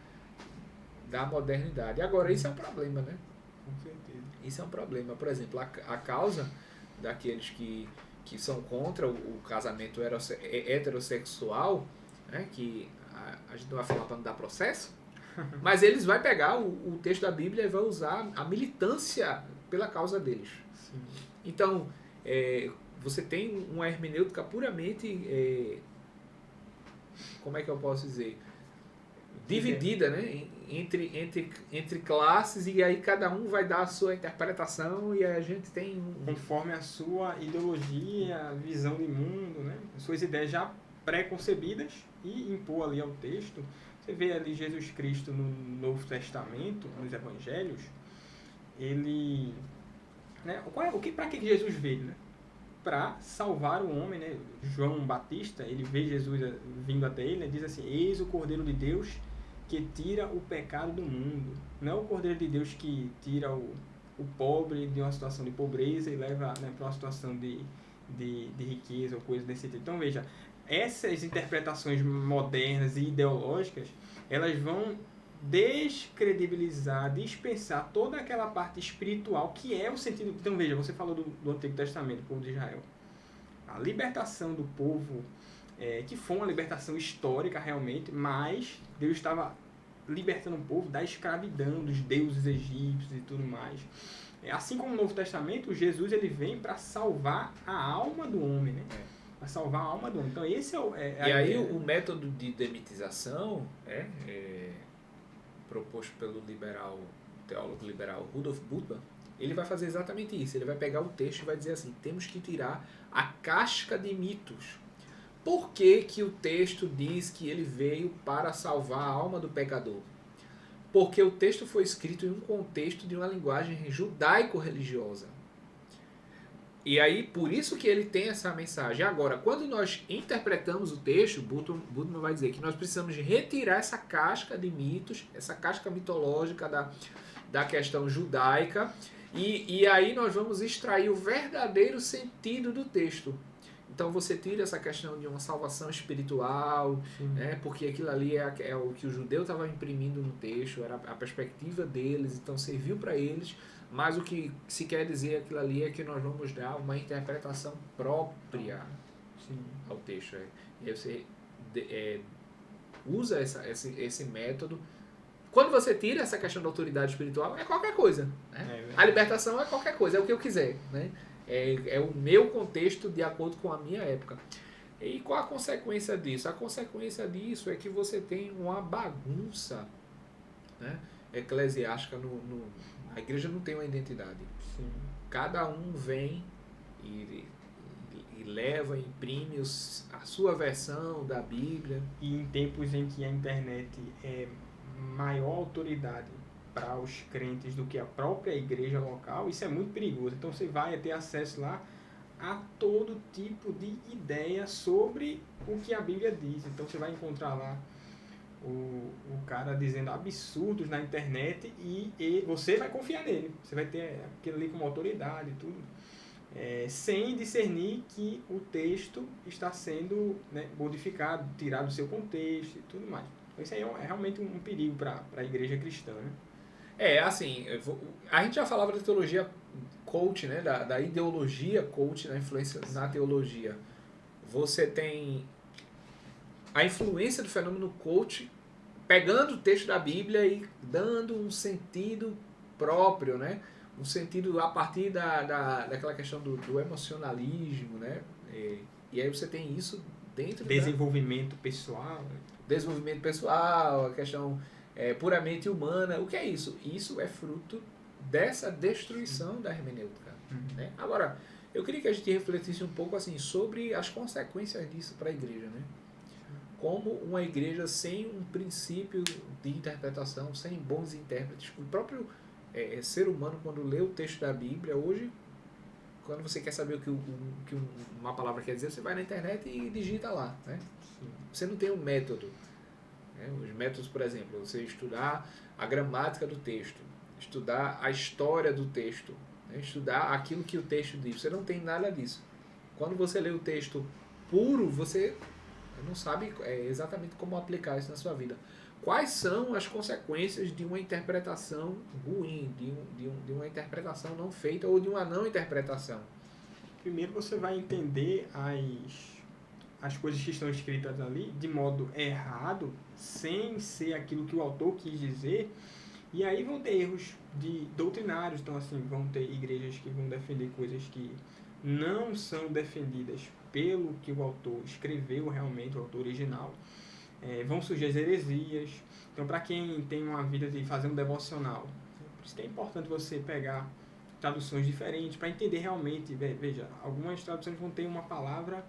da modernidade. Agora, isso é um problema, né?
Com certeza.
Isso é um problema. Por exemplo, a causa daqueles que são contra o casamento heterossexual, né, que a gente não vai falar para não dar processo, mas eles vão pegar o texto da Bíblia e vão usar a militância pela causa deles.
Sim.
Então, você tem uma hermenêutica puramente, como é que eu posso dizer, dividida, né, entre classes, e aí cada um vai dar a sua interpretação, e a gente tem
conforme a sua ideologia, visão de mundo, né, suas ideias já pré-concebidas, e impor ali ao texto. Você vê ali Jesus Cristo no Novo Testamento, nos Evangelhos, ele, né, para que Jesus veio, né? Para salvar o homem, né? João Batista, ele vê Jesus vindo até ele, né? Diz assim: eis o Cordeiro de Deus que tira o pecado do mundo. Não é o Cordeiro de Deus que tira o pobre de uma situação de pobreza e leva, né, para uma situação de riqueza ou coisa desse tipo. Então veja, essas interpretações modernas e ideológicas, elas vão descredibilizar, dispensar toda aquela parte espiritual que é o sentido. Então veja, você falou do Antigo Testamento, do povo de Israel. A libertação do povo, que foi uma libertação histórica realmente, mas Deus estava libertando o povo da escravidão, dos deuses egípcios e tudo mais. Assim como no Novo Testamento, Jesus ele vem para salvar a alma do homem, né? Para salvar a alma do homem. Então esse
e aí o método de demitização proposto pelo teólogo liberal Rudolf Bultmann, ele vai fazer exatamente isso. Ele vai pegar o texto e vai dizer assim: temos que tirar a casca de mitos. Por que que o texto diz que ele veio para salvar a alma do pecador? Porque o texto foi escrito em um contexto de uma linguagem judaico-religiosa. E aí, por isso que ele tem essa mensagem. Agora, quando nós interpretamos o texto, Bultmann vai dizer que nós precisamos retirar essa casca de mitos, essa casca mitológica da questão judaica, e aí nós vamos extrair o verdadeiro sentido do texto. Então você tira essa questão de uma salvação espiritual, né, porque aquilo ali é o que o judeu estava imprimindo no texto, era a perspectiva deles, então serviu para eles. Mas o que se quer dizer aquilo ali é que nós vamos dar uma interpretação própria ao texto. E aí você usa esse método. Quando você tira essa questão da autoridade espiritual, é qualquer coisa. Né? A libertação é qualquer coisa, é o que eu quiser. Né? É o meu contexto de acordo com a minha época. E qual a consequência disso? A consequência disso é que você tem uma bagunça, né, eclesiástica a igreja não tem uma identidade.
Sim.
Cada um vem e leva, imprime a sua versão da Bíblia.
E em tempos em que a internet é maior autoridade para os crentes do que a própria igreja local, isso é muito perigoso. Então você vai ter acesso lá a todo tipo de ideia sobre o que a Bíblia diz. Então você vai encontrar lá o cara dizendo absurdos na internet e você vai confiar nele. Você vai ter aquilo ali como autoridade e tudo, sem discernir que o texto está sendo, né, modificado, tirado do seu contexto e tudo mais. Então isso aí é realmente um perigo para a igreja cristã, né?
Assim, a gente já falava da teologia coach, né, da ideologia coach, da influência na teologia. Você tem a influência do fenômeno coach pegando o texto da Bíblia e dando um sentido próprio, né? Um sentido a partir daquela questão do emocionalismo, né? E aí você tem isso dentro
desenvolvimento pessoal, né?
Desenvolvimento pessoal, a questão puramente humana. O que é isso? Isso é fruto dessa destruição da hermenêutica. Né? Agora, eu queria que a gente refletisse um pouco assim sobre as consequências disso para a igreja, né? Como uma igreja sem um princípio de interpretação, sem bons intérpretes. O próprio ser humano, quando lê o texto da Bíblia, hoje, quando você quer saber o que uma palavra quer dizer, você vai na internet e digita lá. Né? Você não tem um método. Né? Os métodos, por exemplo, você estudar a gramática do texto, estudar a história do texto, né? Estudar aquilo que o texto diz. Você não tem nada disso. Quando você lê o texto puro, você não sabe exatamente como aplicar isso na sua vida. Quais são as consequências de uma interpretação ruim, de uma interpretação não feita ou de uma não interpretação?
Primeiro você vai entender as coisas que estão escritas ali de modo errado, sem ser aquilo que o autor quis dizer, e aí vão ter erros doutrinários, então assim, vão ter igrejas que vão defender coisas que não são defendidas pelo que o autor escreveu realmente, o autor original. Vão surgir as heresias. Então, para quem tem uma vida de fazer um devocional, por isso que é importante você pegar traduções diferentes para entender realmente. Veja, algumas traduções vão ter uma palavra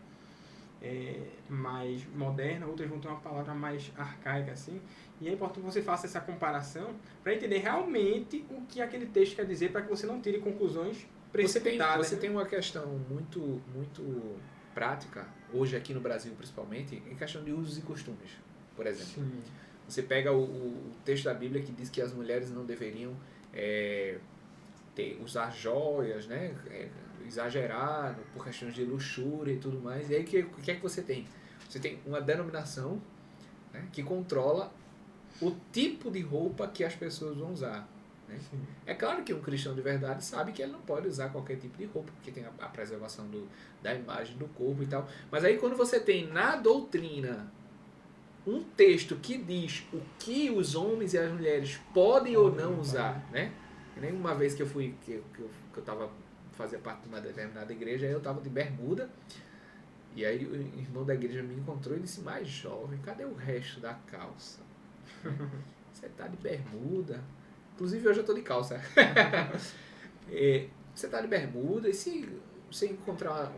mais moderna, outras vão ter uma palavra mais arcaica, assim, e é importante que você faça essa comparação para entender realmente o que aquele texto quer dizer, para que você não tire conclusões precipitadas.
Você tem uma questão muito prática, hoje aqui no Brasil principalmente, em questão de usos e costumes, por exemplo.
Sim.
Você pega o texto da Bíblia que diz que as mulheres não deveriam usar joias, né? Exagerado, por questões de luxúria e tudo mais. E aí o que é que você tem? Você tem uma denominação, né, que controla o tipo de roupa que as pessoas vão usar. Né? É claro que um cristão de verdade sabe que ele não pode usar qualquer tipo de roupa, porque tem a preservação da imagem do corpo e tal. Mas aí quando você tem na doutrina um texto que diz o que os homens e as mulheres podem ou não usar, né? Nem uma vez que eu fui, que eu estava fazia parte de uma determinada igreja, aí eu estava de bermuda, e aí o irmão da igreja me encontrou e disse: mas jovem, cadê o resto da calça? Você tá de bermuda, inclusive hoje eu tô de calça. Você tá de bermuda, e se você encontrar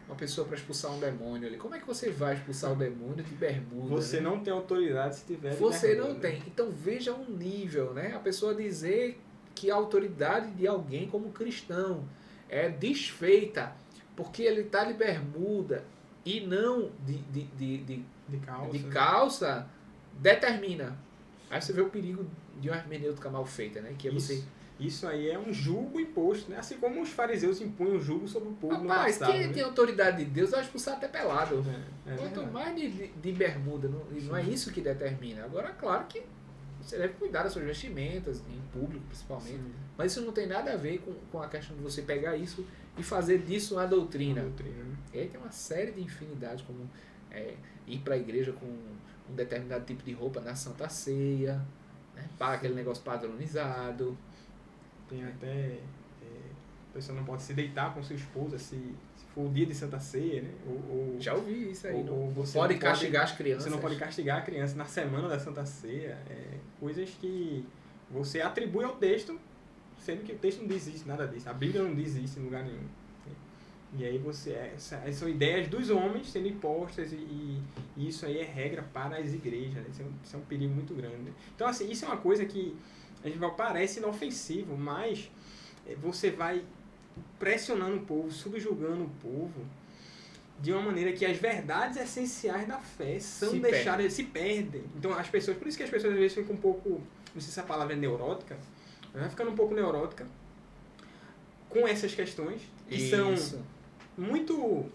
uma pessoa para expulsar um demônio ali, como é que você vai expulsar o demônio de bermuda?
Você, né? Não tem autoridade se tiver de
Você
bermuda.
Não tem. Então veja um nível, né? A pessoa dizer que a autoridade de alguém como cristão é desfeita porque ele está de bermuda e não de calça, determina. Aí você vê o perigo de uma hermenêutica mal feita, né? Que é
isso aí é um julgo imposto, né? Assim como os fariseus impunham o julgo sobre o povo no
passado. Mas quem
né?
tem autoridade de Deus vai expulsar até pelado. Quanto
verdade.
mais de bermuda, não é isso que determina. Agora, claro que você deve cuidar das suas vestimentas, em público principalmente. Sim. Mas isso não tem nada a ver com a questão de você pegar isso e fazer disso uma doutrina. E aí tem uma série de infinidades, como ir para a igreja com um determinado tipo de roupa na Santa Ceia, né? Para aquele negócio padronizado.
Tem até... a pessoa não pode se deitar com sua esposa se for o dia de Santa Ceia, né?
Já ouvi isso aí.
Ou você
pode castigar as crianças.
Você não pode castigar a criança na semana da Santa Ceia. Coisas que você atribui ao texto, sendo que o texto não diz isso, nada disso. A Bíblia não diz isso em lugar nenhum. E aí essas são ideias dos homens sendo impostas e isso aí é regra para as igrejas. Né? Isso é um perigo muito grande. Então, assim, isso é uma coisa que a gente parece inofensivo, mas você vai pressionando o povo, subjugando o povo de uma maneira que as verdades essenciais da fé são deixadas, se perdem. Então as pessoas, por isso que as pessoas às vezes ficam um pouco, não sei se a palavra é neurótica, vai ficando um pouco neurótica com essas questões que são muito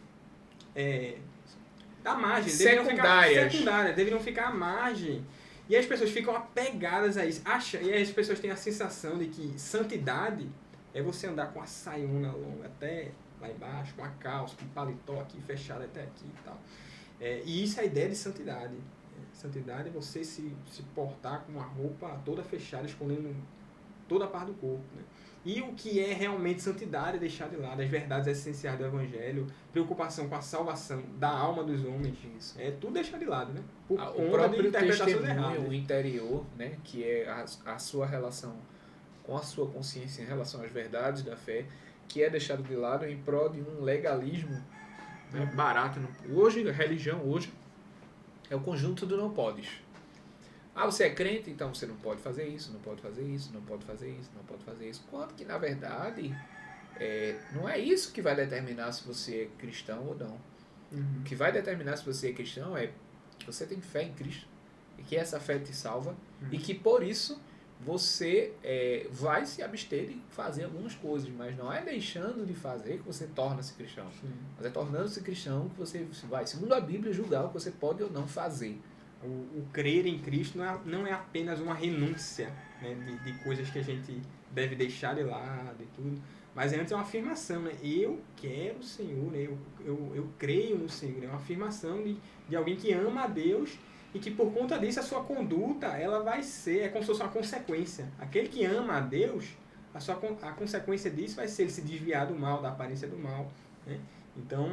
da margem, secundárias, deveriam ficar à margem. E as pessoas ficam apegadas a isso. E as pessoas têm a sensação de que santidade é você andar com a saiona longa até lá embaixo, com a calça, com o paletó aqui fechado até aqui e tal. E isso é a ideia de santidade. Santidade é você se portar com uma roupa toda fechada, escondendo toda a parte do corpo. Né? E o que é realmente santidade é deixar de lado as verdades essenciais do Evangelho, preocupação com a salvação da alma dos homens. Isso. É tudo deixar de lado, né?
Por o próprio testemunho, o interior, né? Que é a sua relação com a sua consciência em relação às verdades da fé, que é deixado de lado em prol de um legalismo, né, barato. Hoje, a religião hoje é o conjunto do não podes. Você é crente, então você não pode fazer isso, não pode fazer isso, não pode fazer isso, não pode fazer isso. Quando que, na verdade, não é isso que vai determinar se você é cristão ou não.
Uhum.
O que vai determinar se você é cristão é que você tem fé em Cristo e que essa fé te salva e que, por isso, você vai se abster de fazer algumas coisas, mas não é deixando de fazer que você torna-se cristão.
Sim.
Mas é tornando-se cristão que você vai, segundo a Bíblia, julgar o que você pode ou não fazer.
O crer em Cristo não é apenas uma renúncia, né, de coisas que a gente deve deixar de lado e tudo, mas antes é uma afirmação, né? Eu quero o Senhor, né? Eu creio no Senhor. É uma afirmação de alguém que ama a Deus e que por conta disso a sua conduta ela vai ser, é como se fosse uma consequência. Aquele que ama a Deus, a consequência disso vai ser ele se desviar do mal, da aparência do mal, né? Então,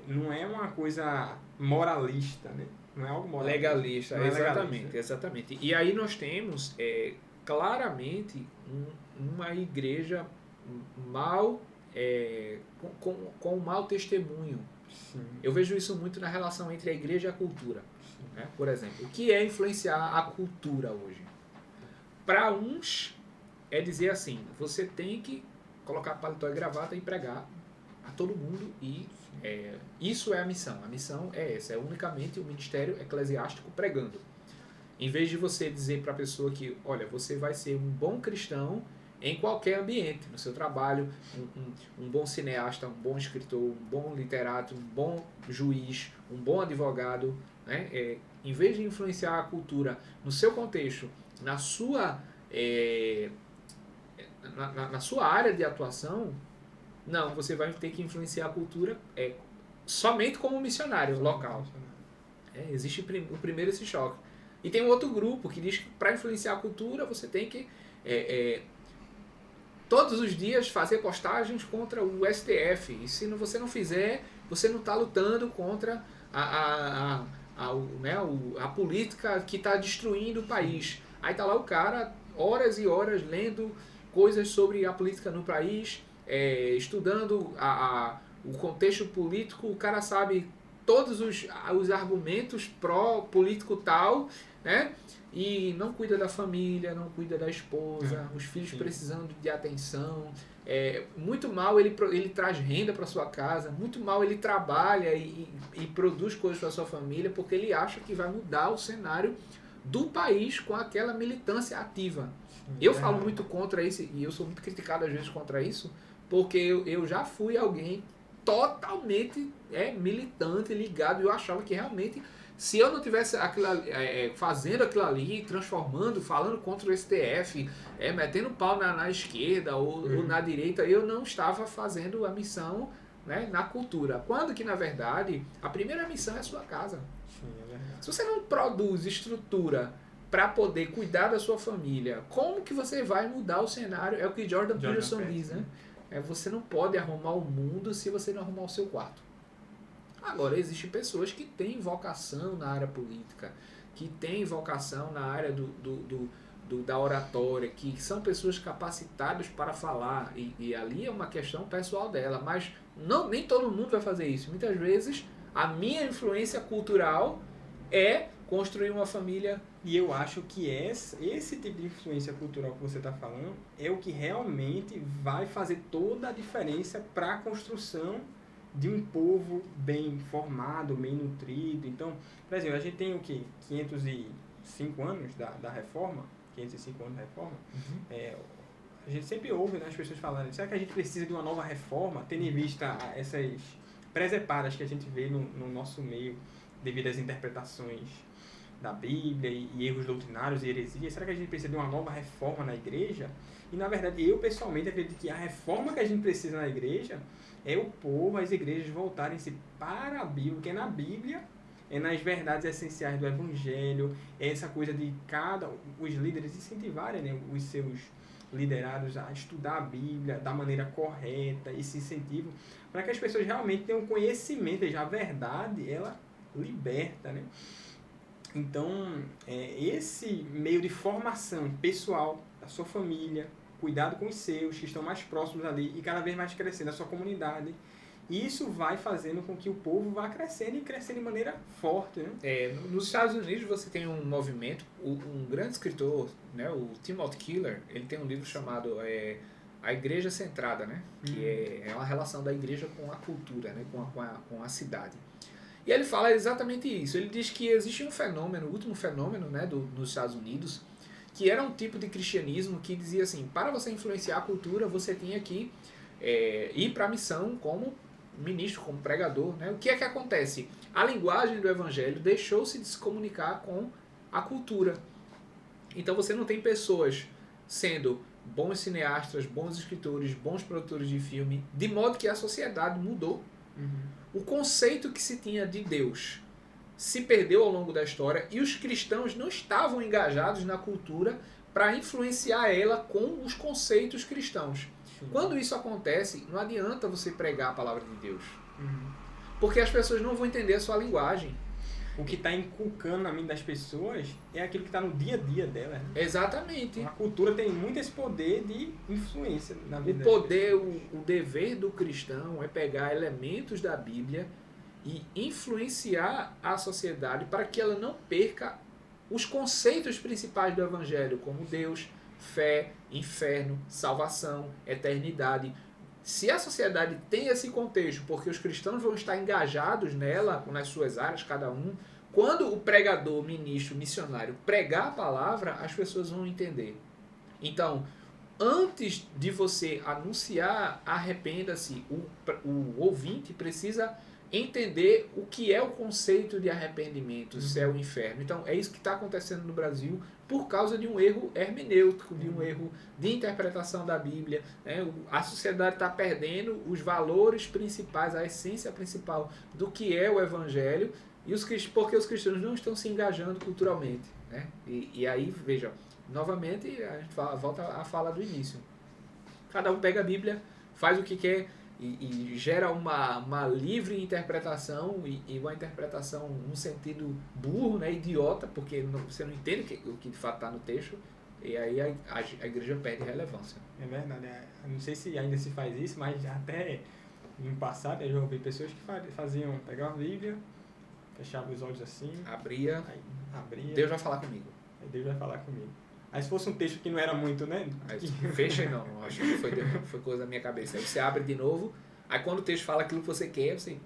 não é uma coisa moralista, né? Não é algo moralista.
Legalista, exatamente. E aí nós temos claramente uma igreja mal, com um mau testemunho.
Sim.
Eu vejo isso muito na relação entre a igreja e a cultura. Né? Por exemplo, o que é influenciar a cultura hoje? Para uns, é dizer assim, você tem que colocar paletó e gravata e pregar a todo mundo e isso é a missão. A missão é essa, é unicamente o ministério eclesiástico pregando. Em vez de você dizer para a pessoa que, olha, você vai ser um bom cristão em qualquer ambiente, no seu trabalho, um bom cineasta, um bom escritor, um bom literato, um bom juiz, um bom advogado, né? Em vez de influenciar a cultura no seu contexto, na sua área de atuação, não, você vai ter que influenciar a cultura somente como missionário local. Existe o primeiro esse choque. E tem um outro grupo que diz que para influenciar a cultura você tem que todos os dias fazer postagens contra o STF. E se você não fizer, você não está lutando contra a política que está destruindo o país. Aí está lá o cara, horas e horas, lendo coisas sobre a política no país, estudando o contexto político. O cara sabe todos os argumentos pró-político tal, né? E não cuida da família, não cuida da esposa, os filhos precisando de atenção. Muito mal ele traz renda para sua casa, muito mal ele trabalha e produz coisas para sua família, porque ele acha que vai mudar o cenário do país com aquela militância ativa. Eu falo muito contra isso, e eu sou muito criticado às vezes contra isso, porque eu já fui alguém totalmente militante, ligado, e eu achava que realmente, se eu não tivesse fazendo aquilo ali, transformando, falando contra o STF, metendo pau na esquerda ou na direita, eu não estava fazendo a missão, né, na cultura. Quando que, na verdade, a primeira missão é a sua casa.
Sim, é verdade.
Se você não produz estrutura para poder cuidar da sua família, como que você vai mudar o cenário? É o que Jordan Peterson diz, né? Você não pode arrumar o mundo se você não arrumar o seu quarto. Agora, existem pessoas que têm vocação na área política, que têm vocação na área da oratória, que são pessoas capacitadas para falar, e ali é uma questão pessoal dela, mas nem todo mundo vai fazer isso. Muitas vezes, a minha influência cultural é construir uma família.
E eu acho que esse tipo de influência cultural que você está falando é o que realmente vai fazer toda a diferença para a construção de um povo bem formado, bem nutrido. Então, por exemplo, a gente tem o quê? 505 anos da Reforma, 505 anos da Reforma. A gente sempre ouve, né, as pessoas falando, será que a gente precisa de uma nova reforma, tendo em vista essas presepadas que a gente vê no nosso meio devido às interpretações da Bíblia e erros doutrinários e heresias? Será que a gente precisa de uma nova reforma na igreja? E, na verdade, eu pessoalmente acredito que a reforma que a gente precisa na igreja é o povo, as igrejas voltarem-se para a Bíblia, porque na Bíblia, nas verdades essenciais do Evangelho, essa coisa de os líderes incentivarem, né, os seus liderados a estudar a Bíblia da maneira correta, esse incentivo, para que as pessoas realmente tenham conhecimento, já a verdade, ela liberta, né? Então, esse meio de formação pessoal da sua família, cuidado com os seus, que estão mais próximos ali e cada vez mais crescendo a sua comunidade, isso vai fazendo com que o povo vá crescendo e crescendo de maneira forte, né?
Nos Estados Unidos você tem um movimento, um grande escritor, né, o Timothy Keller, ele tem um livro chamado A Igreja Centrada, né? Que é uma relação da igreja com a cultura, né? com a cidade. E ele fala exatamente isso. Ele diz que existe um fenômeno, o último fenômeno, né, nos Estados Unidos, que era um tipo de cristianismo que dizia assim, para você influenciar a cultura, você tinha que ir para a missão como ministro, como pregador, né? O que é que acontece? a linguagem do evangelho deixou-se de se comunicar com a cultura. Então você não tem pessoas sendo bons cineastas, bons escritores, bons produtores de filme, de modo que a sociedade mudou. O conceito que se tinha de Deus se perdeu ao longo da história e os cristãos não estavam engajados na cultura para influenciar ela com os conceitos cristãos.
Sim.
Quando isso acontece, não adianta você pregar a palavra de Deus. Porque as pessoas não vão entender a sua linguagem.
O que está inculcando na mente das pessoas é aquilo que está no dia a dia delas. Né?
Exatamente.
A cultura tem muito esse poder de influência na vida
O poder, o dever do cristão é pegar elementos da Bíblia e influenciar a sociedade para que ela não perca os conceitos principais do Evangelho, como Deus, fé, inferno, salvação, eternidade. Se a sociedade tem esse contexto, porque os cristãos vão estar engajados nela, nas suas áreas, cada um, quando o pregador, ministro, missionário pregar a palavra, as pessoas vão entender. Então, antes de você anunciar, arrependa-se, o ouvinte precisa entender o que é o conceito de arrependimento, céu e inferno. Então, é isso que está acontecendo no Brasil por causa de um erro hermenêutico, de um erro de interpretação da Bíblia. Né? A sociedade está perdendo os valores principais, a essência principal do que é o Evangelho, porque os cristãos não estão se engajando culturalmente. Né? E aí, veja, novamente, a gente volta à fala do início. Cada um pega a Bíblia, faz o que quer, e gera uma livre interpretação e uma interpretação num sentido burro, né, idiota, porque você não entende o que de fato está no texto, e aí a igreja perde relevância.
É verdade. Eu não sei se ainda se faz isso, mas até no passado eu já ouvi pessoas que faziam, pegar a Bíblia, fechavam os olhos assim,
abria,
Deus
vai falar comigo.
Deus vai falar comigo. Aí se fosse um texto que não era muito, né?
Fecha e não, acho que foi coisa da minha cabeça. Aí você abre de novo, aí quando o texto fala aquilo que você quer, você...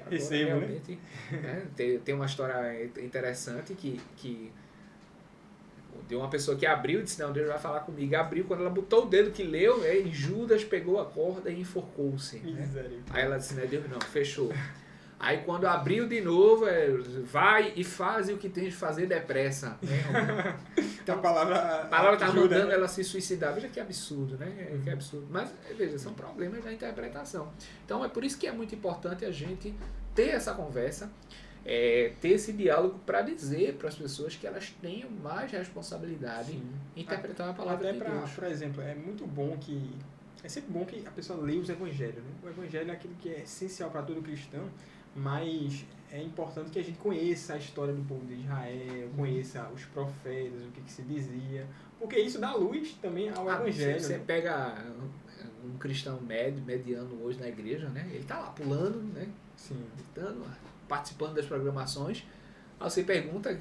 Recebo,
realmente, né? Tem uma história interessante que de uma pessoa que abriu e disse, não, Deus vai falar comigo. Abriu, quando ela botou o dedo que leu, Judas pegou a corda e enforcou-se. Né? Aí ela disse, não é Deus não, fechou. Aí quando abriu de novo, vai e faz o que tem de fazer depressa. Né?
Então, a palavra
está mandando, né? Ela se suicidar. Veja que absurdo, né? Que absurdo. Mas, veja, são problemas da interpretação. Então, é por isso que é muito importante a gente ter essa conversa, ter esse diálogo para dizer para as pessoas que elas tenham mais responsabilidade em interpretar a palavra de Deus.
Por exemplo, é sempre bom que a pessoa leia os evangelhos. Né? O evangelho é aquilo que é essencial para todo cristão, mas é importante que a gente conheça a história do povo de Israel, conheça os profetas, o que se dizia, porque isso dá luz também ao evangelho.
Você pega um cristão mediano hoje na igreja, né? Ele está lá pulando, né? Gritando, participando das programações. Aí você pergunta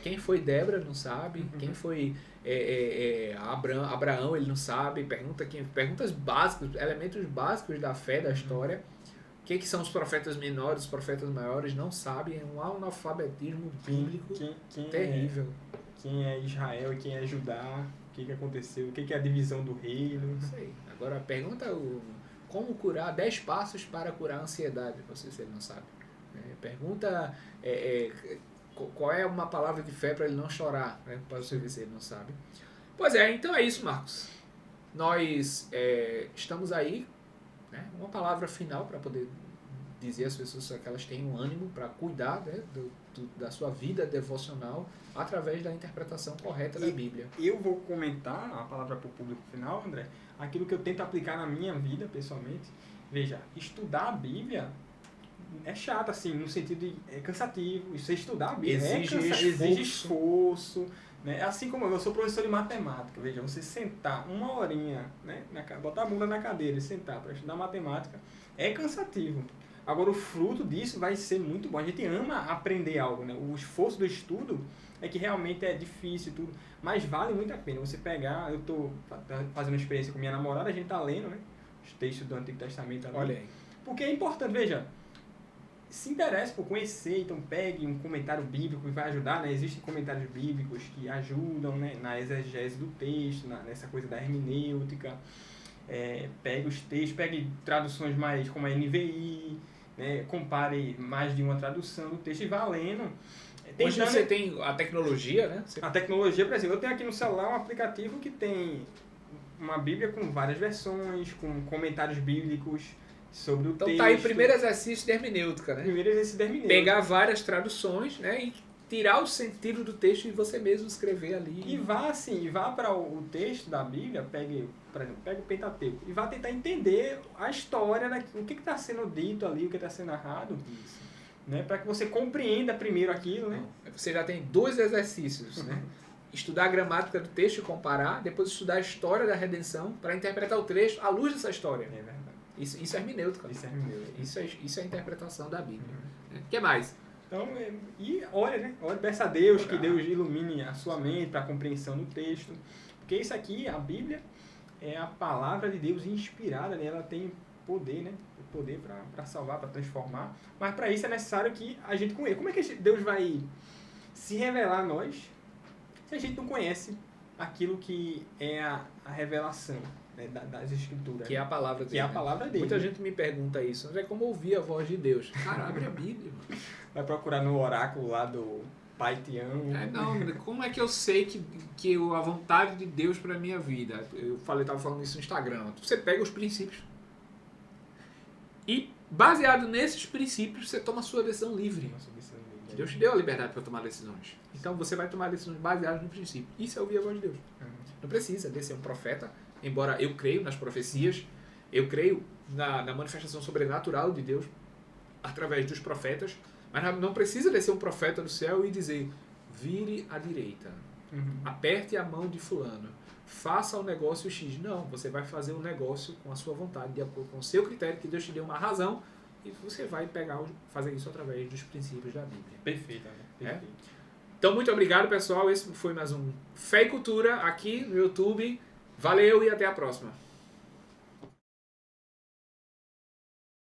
quem foi Débora, não sabe. Quem foi Abraão, ele não sabe. Perguntas básicas, elementos básicos da fé, da história. O que são os profetas menores, os profetas maiores, não sabem. É um analfabetismo bíblico terrível.
Quem é Israel e quem é Judá, o que aconteceu, o que é a divisão do reino.
Não sei. Agora pergunta como curar 10 passos para curar a ansiedade, se ele não sabe. Pergunta qual é uma palavra de fé para ele não chorar, né? Para você ver se ele não sabe. Pois é, então é isso, Marcos. Nós estamos aí, né? Uma palavra final para poder dizer às pessoas que elas tenham ânimo para cuidar, né, da sua vida devocional através da interpretação correta da Bíblia.
Eu vou comentar a palavra para o público final, André, aquilo que eu tento aplicar na minha vida, pessoalmente. Veja, estudar a Bíblia é chato, assim, no sentido de é cansativo. Você estudar a Bíblia exige esforço. Né? Assim como eu sou professor de matemática, veja, você sentar uma horinha, né, botar a bunda na cadeira e sentar para estudar matemática é cansativo. Agora, o fruto disso vai ser muito bom. A gente ama aprender algo, né? O esforço do estudo é que realmente é difícil e tudo, mas vale muito a pena. Você pegar, eu estou fazendo uma experiência com minha namorada, a gente está lendo, né, os textos do Antigo Testamento ali.
Olha aí.
Porque é importante, veja, se interessa por conhecer, então pegue um comentário bíblico que vai ajudar, né? Existem comentários bíblicos que ajudam, né, na exegese do texto, nessa coisa da hermenêutica. Pegue os textos, pegue traduções mais como a NVI, né, compare mais de uma tradução do texto e vá lendo.
Hoje você tem a tecnologia, né?
A tecnologia, por exemplo, eu tenho aqui no celular um aplicativo que tem uma Bíblia com várias versões, com comentários bíblicos sobre o texto.
Então tá aí o primeiro exercício de hermenêutica, né?
Primeiro exercício de hermenêutica.
Pegar várias traduções, né? E tirar o sentido do texto e você mesmo escrever ali.
E vá para o texto da Bíblia, por exemplo, pega o Pentateuco e vá tentar entender a história, né? O que está sendo dito ali, o que está sendo narrado.
Isso.
Né, para que você compreenda primeiro aquilo, né?
Você já tem 2 exercícios, né? Estudar a gramática do texto e comparar, depois estudar a história da redenção para interpretar o texto à luz dessa história.
É verdade.
Isso é hermenêutica.
Isso é hermenêutica.
Isso é a interpretação da Bíblia. O que mais?
Então, e ore, né? Ore, peça a Deus que Deus ilumine a sua mente para a compreensão do texto. Porque isso aqui, a Bíblia, é a palavra de Deus inspirada, né? Ela tem poder, né? Poder para salvar, para transformar. Mas para isso é necessário que a gente conheça. Como é que Deus vai se revelar a nós se a gente não conhece aquilo que é a revelação, né, das Escrituras?
Que é a palavra dele.
Que é a palavra dele.
Muita gente me pergunta isso. André, como ouvir a voz de Deus? Cara, abre a Bíblia.
Vai procurar no oráculo lá do Pai Tião.
Não, como é que eu sei que a vontade de Deus para a minha vida? Eu estava falando isso no Instagram. Você pega os princípios e, baseado nesses princípios, você toma a sua decisão livre. Deus te deu a liberdade para tomar decisões. Então você vai tomar decisões baseadas no princípio. Isso é ouvir a voz de Deus. Não precisa descer um profeta, embora eu creio nas profecias, eu creio na manifestação sobrenatural de Deus através dos profetas, mas não precisa descer um profeta do céu e dizer: vire à direita, aperte a mão de fulano, faça o negócio X. Não, você vai fazer um negócio com a sua vontade, de acordo com o seu critério, que Deus te deu uma razão, e você vai fazer isso através dos princípios da Bíblia.
Perfeito, né? Perfeito.
Então, muito obrigado, pessoal. Esse foi mais um Fé e Cultura aqui no YouTube. Valeu e até a próxima.